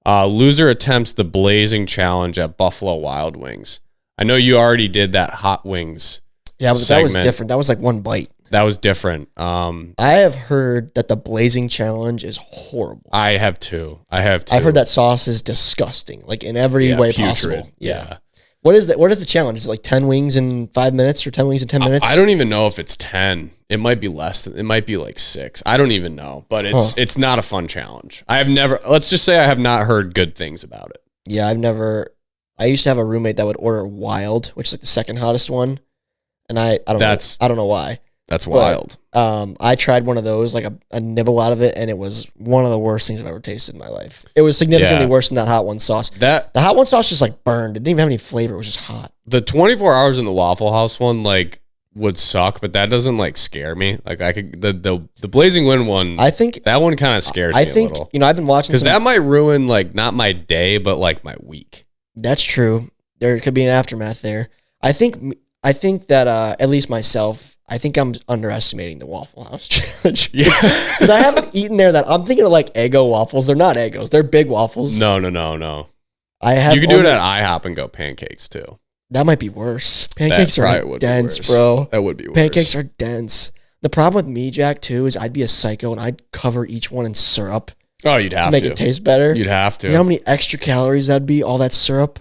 Loser attempts the blazing challenge at Buffalo Wild Wings. I know you already did that hot wings. Yeah, but segment. that was different. That was like one bite. That was different. I have heard that the blazing challenge is horrible. I have too. I've heard that sauce is disgusting, like in every way putrid. possible. Yeah. What is the challenge? Is it like 10 wings in 5 minutes or 10 wings in 10 minutes? I don't even know if it's 10. It might be less. It might be like 6. I don't even know. But it's not a fun challenge. Let's just say I have not heard good things about it. Yeah, I used to have a roommate that would order Wild, which is like the second hottest one. And I don't know why. That's wild. I tried one of those, like a nibble out of it, and it was one of the worst things I've ever tasted in my life. It was significantly worse than that hot one sauce. The hot one sauce just like burned. It didn't even have any flavor. It was just hot. The 24 hours in the Waffle House one like would suck, but that doesn't like scare me. Like I could the Blazing Wind one. I think that one kind of scares me a little. I've been watching because that might ruin like not my day, but like my week. That's true. There could be an aftermath there. I think that at least myself. I think I'm underestimating the Waffle House challenge. Yeah. Because I haven't eaten there I'm thinking of like Eggo waffles. They're not Eggos. They're big waffles. No. You can do it at IHOP and go pancakes too. That might be worse. Pancakes are dense, bro. That would be worse. Pancakes are dense. The problem with me, Jack, too, is I'd be a psycho and I'd cover each one in syrup. Oh, you'd have to. Make it taste better. You'd have to. You know how many extra calories that'd be? All that syrup?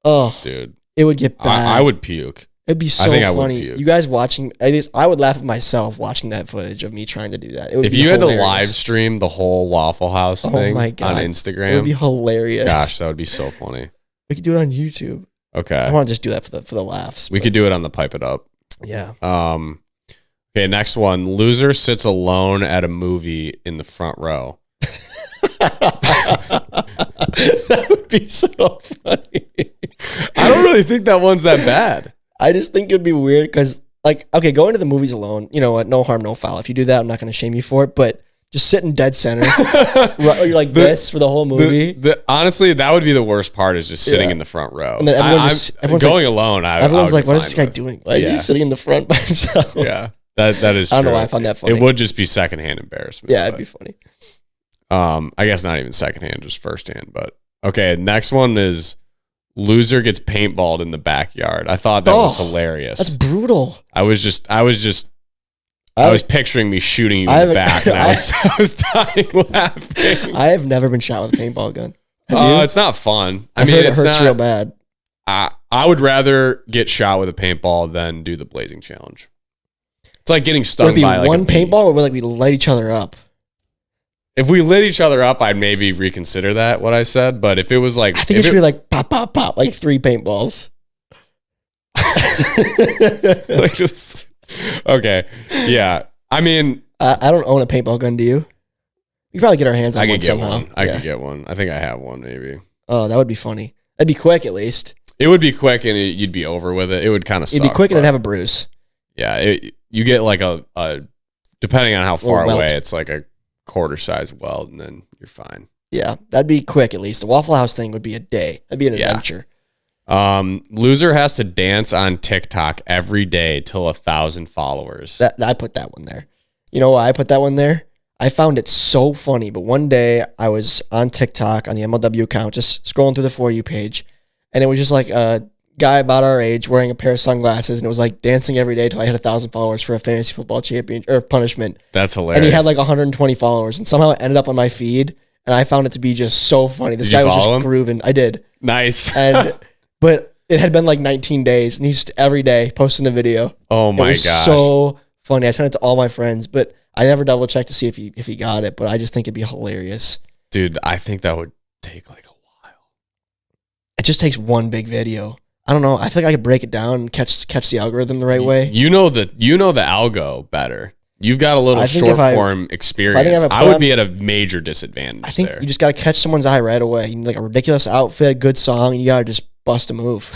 Oh. Dude. It would get bad. I would puke. It'd be so funny. You guys watching, at least I would laugh at myself watching that footage of me trying to do that. If you had to live stream the whole Waffle House thing on Instagram, it would be hilarious. Gosh, that would be so funny. We could do it on YouTube. Okay. I want to just do that for the laughs. We could do it on the Pipe It Up. Yeah. Okay, next one. Loser sits alone at a movie in the front row. That would be so funny. I don't really think that one's that bad. I just think it'd be weird because, like, okay, going to the movies alone, you know what? No harm, no foul. If you do that, I'm not going to shame you for it. But just sit in dead center, like this for the whole movie. Honestly, that would be the worst part, is just sitting in the front row. And then everyone's going alone. Everyone's like, what is this guy doing? Why is he sitting in the front by himself? Yeah, that is true. I don't know why I found that funny. It would just be secondhand embarrassment. Yeah, it'd be funny. I guess not even secondhand, just firsthand. But okay, next one is loser gets paintballed in the backyard. I thought that was hilarious. That's brutal. I was picturing me shooting you in the back, and I was dying laughing. I have never been shot with a paintball gun. It's not fun. I mean, it hurts real bad. I would rather get shot with a paintball than do the blazing challenge. It's like getting stung by like one paintball, or would we light each other up? If we lit each other up, I'd maybe reconsider what I said. But if it was like, I think it should be like pop, pop, pop, like 3 paintballs. Like this. Okay. Yeah. I mean, I don't own a paintball gun. Do you? We could probably get our hands on one somehow. I could get one. I think I have one, maybe. Oh, that would be funny. That'd be quick, at least. It would be quick, and you'd be over with it. It would kind of suck. It'd be quick, and it'd have a bruise. Yeah. You get like a depending on how far away, it's like a quarter size weld, and then you're fine. Yeah, that'd be quick at least. The Waffle House thing would be a day. That'd be an adventure. Loser has to dance on TikTok every day till 1,000 followers. I put that one there. You know why I put that one there? I found it so funny, but one day I was on TikTok on the MLW account, just scrolling through the For You page, and it was just like a guy about our age wearing a pair of sunglasses and it was like dancing every day till I hit 1,000 followers for a fantasy football champion or punishment. That's hilarious. And he had like 120 followers and somehow it ended up on my feed and I found it to be just so funny. This guy was just grooving. I did. Nice. But it had been like 19 days and he's just every day posting a video. Oh my gosh. So funny. I sent it to all my friends, but I never double checked to see if he got it, but I just think it'd be hilarious. Dude, I think that would take like a while. It just takes one big video. I don't know. I feel like I could break it down and catch the algorithm the right way. You know the algo better. You've got a little short form experience. I would be at a major disadvantage. I think you just got to catch someone's eye right away. You need like a ridiculous outfit, a good song, and you got to just bust a move.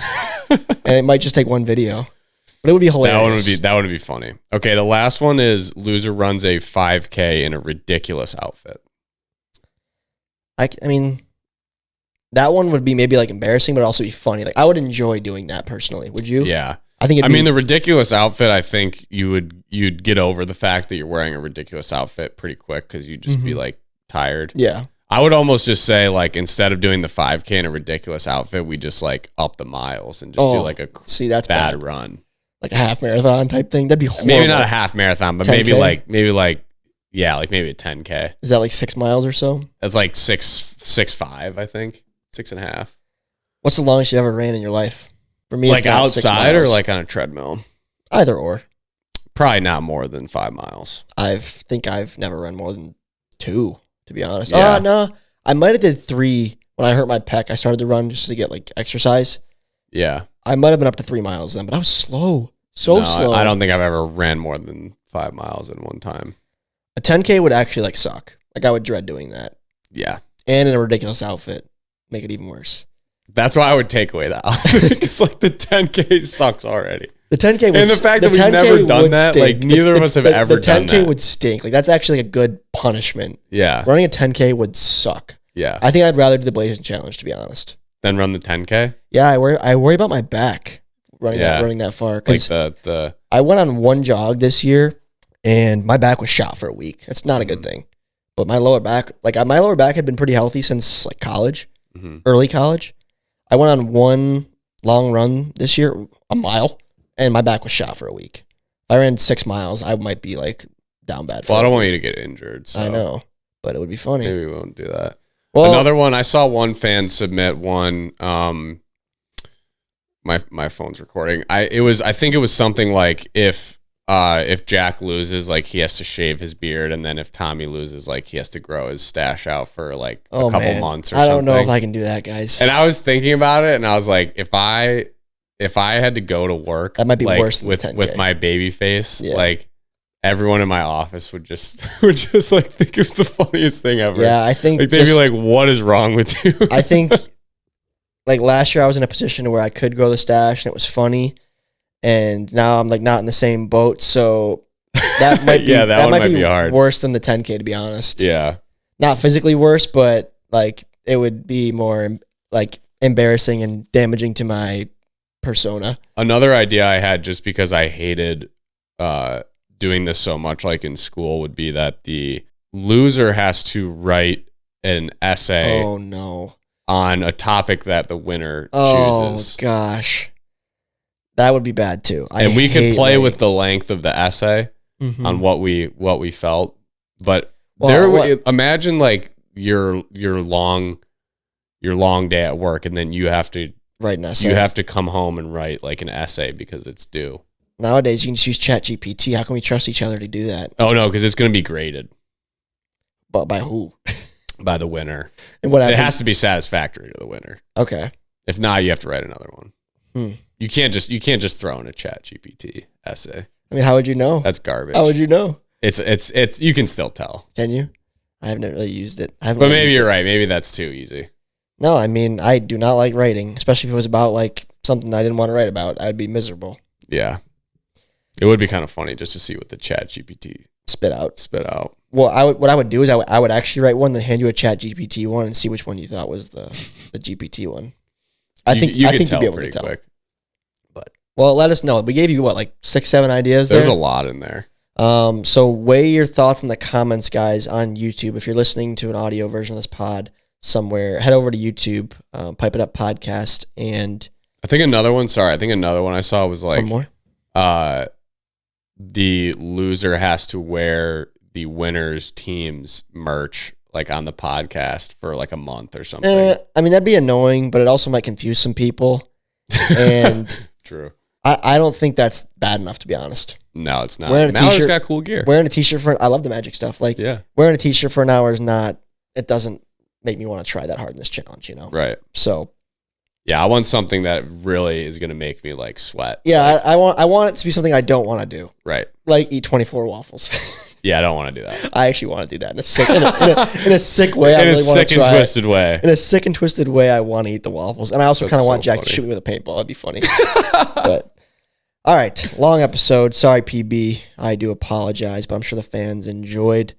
And it might just take one video, but it would be hilarious. That would be funny. Okay, the last one is loser runs a 5K in a ridiculous outfit. I mean, that one would be maybe like embarrassing, but also be funny. Like I would enjoy doing that personally. Would you? Yeah. I think. I mean, the ridiculous outfit. I think you'd get over the fact that you're wearing a ridiculous outfit pretty quick because you'd just be like tired. Yeah. I would almost just say like instead of doing the 5K in a ridiculous outfit, we just like up the miles and just do like a that's bad run, like a half marathon type thing. That'd be horrible. Maybe not a half marathon, but 10K? maybe like a 10K. Is that like 6 miles or so? That's like 6.5, I think 6.5. What's the longest you ever ran in your life? For me, like outside or like on a treadmill? Either or. Probably not more than 5 miles. I think I've never run more than 2, to be honest. Yeah. No, I might have did 3 when I hurt my pec. I started to run just to get like exercise. Yeah. I might have been up to 3 miles then, but I was slow. Slow. I don't think I've ever ran more than 5 miles in one time. A 10K would actually like suck. Like I would dread doing that. Yeah. And in a ridiculous outfit. Make it even worse. That's why I would take away the outfit because like the 10K sucks already. The 10K would and the fact that we've never done that, stink. like neither of us have ever done that. The 10K would stink. Like that's actually like a good punishment. Yeah. Running a 10K would suck. Yeah. I think I'd rather do the Blazing Challenge, to be honest. Then run the 10K? Yeah, I worry about my back running that far. Like the I went on one jog this year and my back was shot for a week. That's not a good thing. But my lower back had been pretty healthy since like college, early college. I went on one long run this year, a mile, and my back was shot for a week. If I ran 6 miles, I might be like down bad. Well, I don't want you to get injured. So I know, but it would be funny. Maybe we won't do that. Well, another one, I saw one fan submit one. My phone's recording. I think it was something like if Jack loses, like he has to shave his beard, and then if Tommy loses, like he has to grow his stash out for like a couple months or something. I don't know if I can do that, guys. And I was thinking about it, and I was like, if I had to go to work, that might be like, worse than with my baby face, like everyone in my office would just like think it was the funniest thing ever. Yeah, I think like they'd be like, "What is wrong with you?" I think like last year I was in a position where I could grow the stash and it was funny, and now I'm like not in the same boat, so that might be that might be hard. Worse than the 10K, to be honest. Yeah, not physically worse, but like it would be more like embarrassing and damaging to my persona. Another idea I had, just because I hated doing this so much, like in school, would be that the loser has to write an essay. Oh no. On a topic that the winner chooses. Oh gosh, that would be bad too. And we could play with the length of the essay on what we felt, but imagine like your long day at work, and then you have to write an essay. You have to come home and write like an essay because it's due. Nowadays, you can just use ChatGPT. How can we trust each other to do that? Oh no, because it's going to be graded. But by who? By the winner. And what it has to be satisfactory to the winner. Okay. If not, you have to write another one. You can't just throw in a ChatGPT essay. I mean, how would you know? That's garbage. How would you know? It's you can still tell. Can you? I haven't really used it. But maybe you're right. Maybe that's too easy. No, I mean, I do not like writing, especially if it was about like something I didn't want to write about. I'd be miserable. Yeah. It would be kind of funny just to see what the ChatGPT spit out. Well, what I would do is I would actually write one, then hand you a ChatGPT one, and see which one you thought was the GPT one. I think you'd be able to tell. Quick. But let us know. We gave you like 6-7 ideas. There's a lot in there. So weigh your thoughts in the comments, guys, on YouTube. If you're listening to an audio version of this pod somewhere, head over to YouTube, Pipe It Up Podcast, and I think another one I saw was like, One more? The loser has to wear the winner's team's merch like on the podcast for like a month or something. I mean, that'd be annoying, but it also might confuse some people. And True. I don't think that's bad enough, to be honest. No, it's not. Wearing a Mallards t-shirt, got cool gear. Wearing a t-shirt I love the Magic stuff. Like, yeah. Wearing a t-shirt for an hour is not, it doesn't make me want to try that hard in this challenge, you know? Right. So. Yeah, I want something that really is going to make me like sweat. Yeah, like, I want it to be something I don't want to do. Right. Like eat 24 waffles. Yeah, I don't want to do that. I actually want to do that in a sick, in a sick way. In a sick and twisted way. In a sick and twisted way, I want to eat the waffles. And I also kind of want Jack to shoot me with a paintball. That'd be funny. But all right, long episode. Sorry, PB. I do apologize, but I'm sure the fans enjoyed.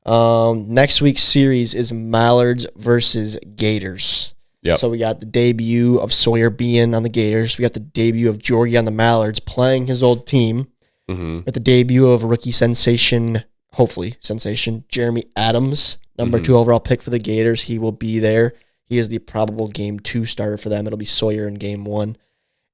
Next week's series is Mallards versus Gators. Yep. So we got the debut of Sawyer being on the Gators. We got the debut of Jorgie on the Mallards playing his old team. Mm-hmm. At the debut of rookie sensation, hopefully sensation, Jeremy Adams, number 2 overall pick for the Gators. He will be there. He is the probable game 2 starter for them. It'll be Sawyer in game 1.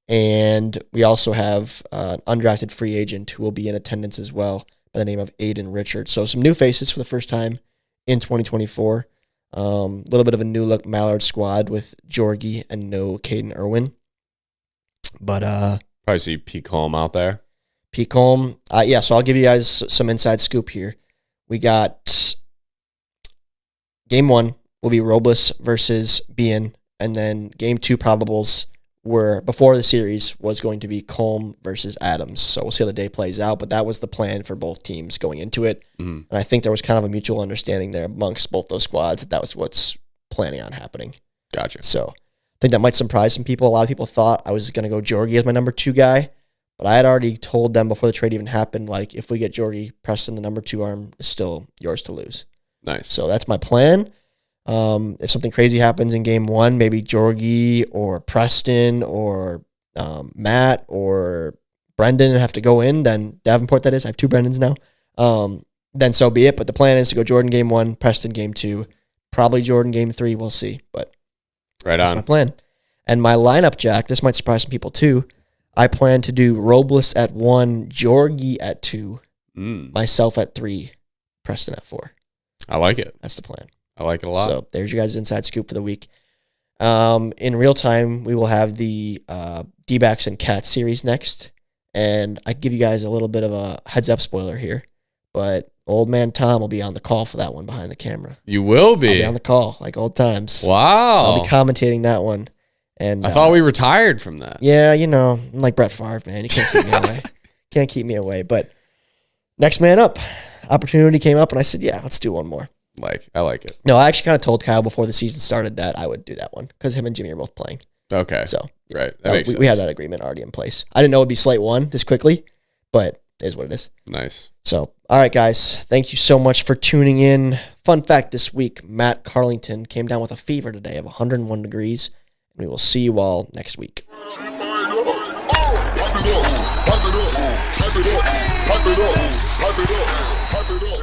And we also have an undrafted free agent who will be in attendance as well by the name of Aiden Richards. So some new faces for the first time in 2024. A little bit of a new look Mallard squad with Jorgie and no Caden Irwin. But probably see Pete Holm out there. Pete Holm. Yeah, so I'll give you guys some inside scoop here. We got game 1 will be Robles versus Bien, and then game 2 probables were before the series was going to be Colm versus Adams. So we'll see how the day plays out, but that was the plan for both teams going into it. Mm-hmm. And I think there was kind of a mutual understanding there amongst both those squads that was what's planning on happening. Gotcha. So I think that might surprise some people. A lot of people thought I was going to go Jorgie as my number 2 guy, but I had already told them before the trade even happened, like, if we get Jorgie, Preston, the number 2 arm is still yours to lose. Nice. So that's my plan. If something crazy happens in game 1, maybe Jorgie or Preston or Matt or Brendan have to go in, then Davenport, that is. I have 2 Brendans now. Then so be it. But the plan is to go Jordan game 1, Preston game 2, probably Jordan game 3. We'll see. But right that's on. my plan. And my lineup, Jack, this might surprise some people too. I plan to do Robles at 1, Jorgie at 2, myself at 3, Preston at 4. I like it. That's the plan. I like it a lot. So there's your guys' inside scoop for the week. In real time, we will have the D-backs and Cats series next. And I give you guys a little bit of a heads-up spoiler here. But old man Tom will be on the call for that one behind the camera. You will be? I'll be on the call, like old times. Wow. So I'll be commentating that one. And I thought we retired from that. Yeah, you know, I'm like Brett Favre, man. You can't keep me away. Can't keep me away. But next man up. Opportunity came up, and I said, yeah, let's do one more. I like it. No, I actually kind of told Kyle before the season started that I would do that one because him and Jimmy are both playing. Okay. So right, that makes sense. We had that agreement already in place. I didn't know it'd be Slate 1 this quickly, but it is what it is. Nice. So, all right, guys, thank you so much for tuning in. Fun fact this week, Matt Carlington came down with a fever today of 101 degrees, and we will see you all next week. Pipe it up.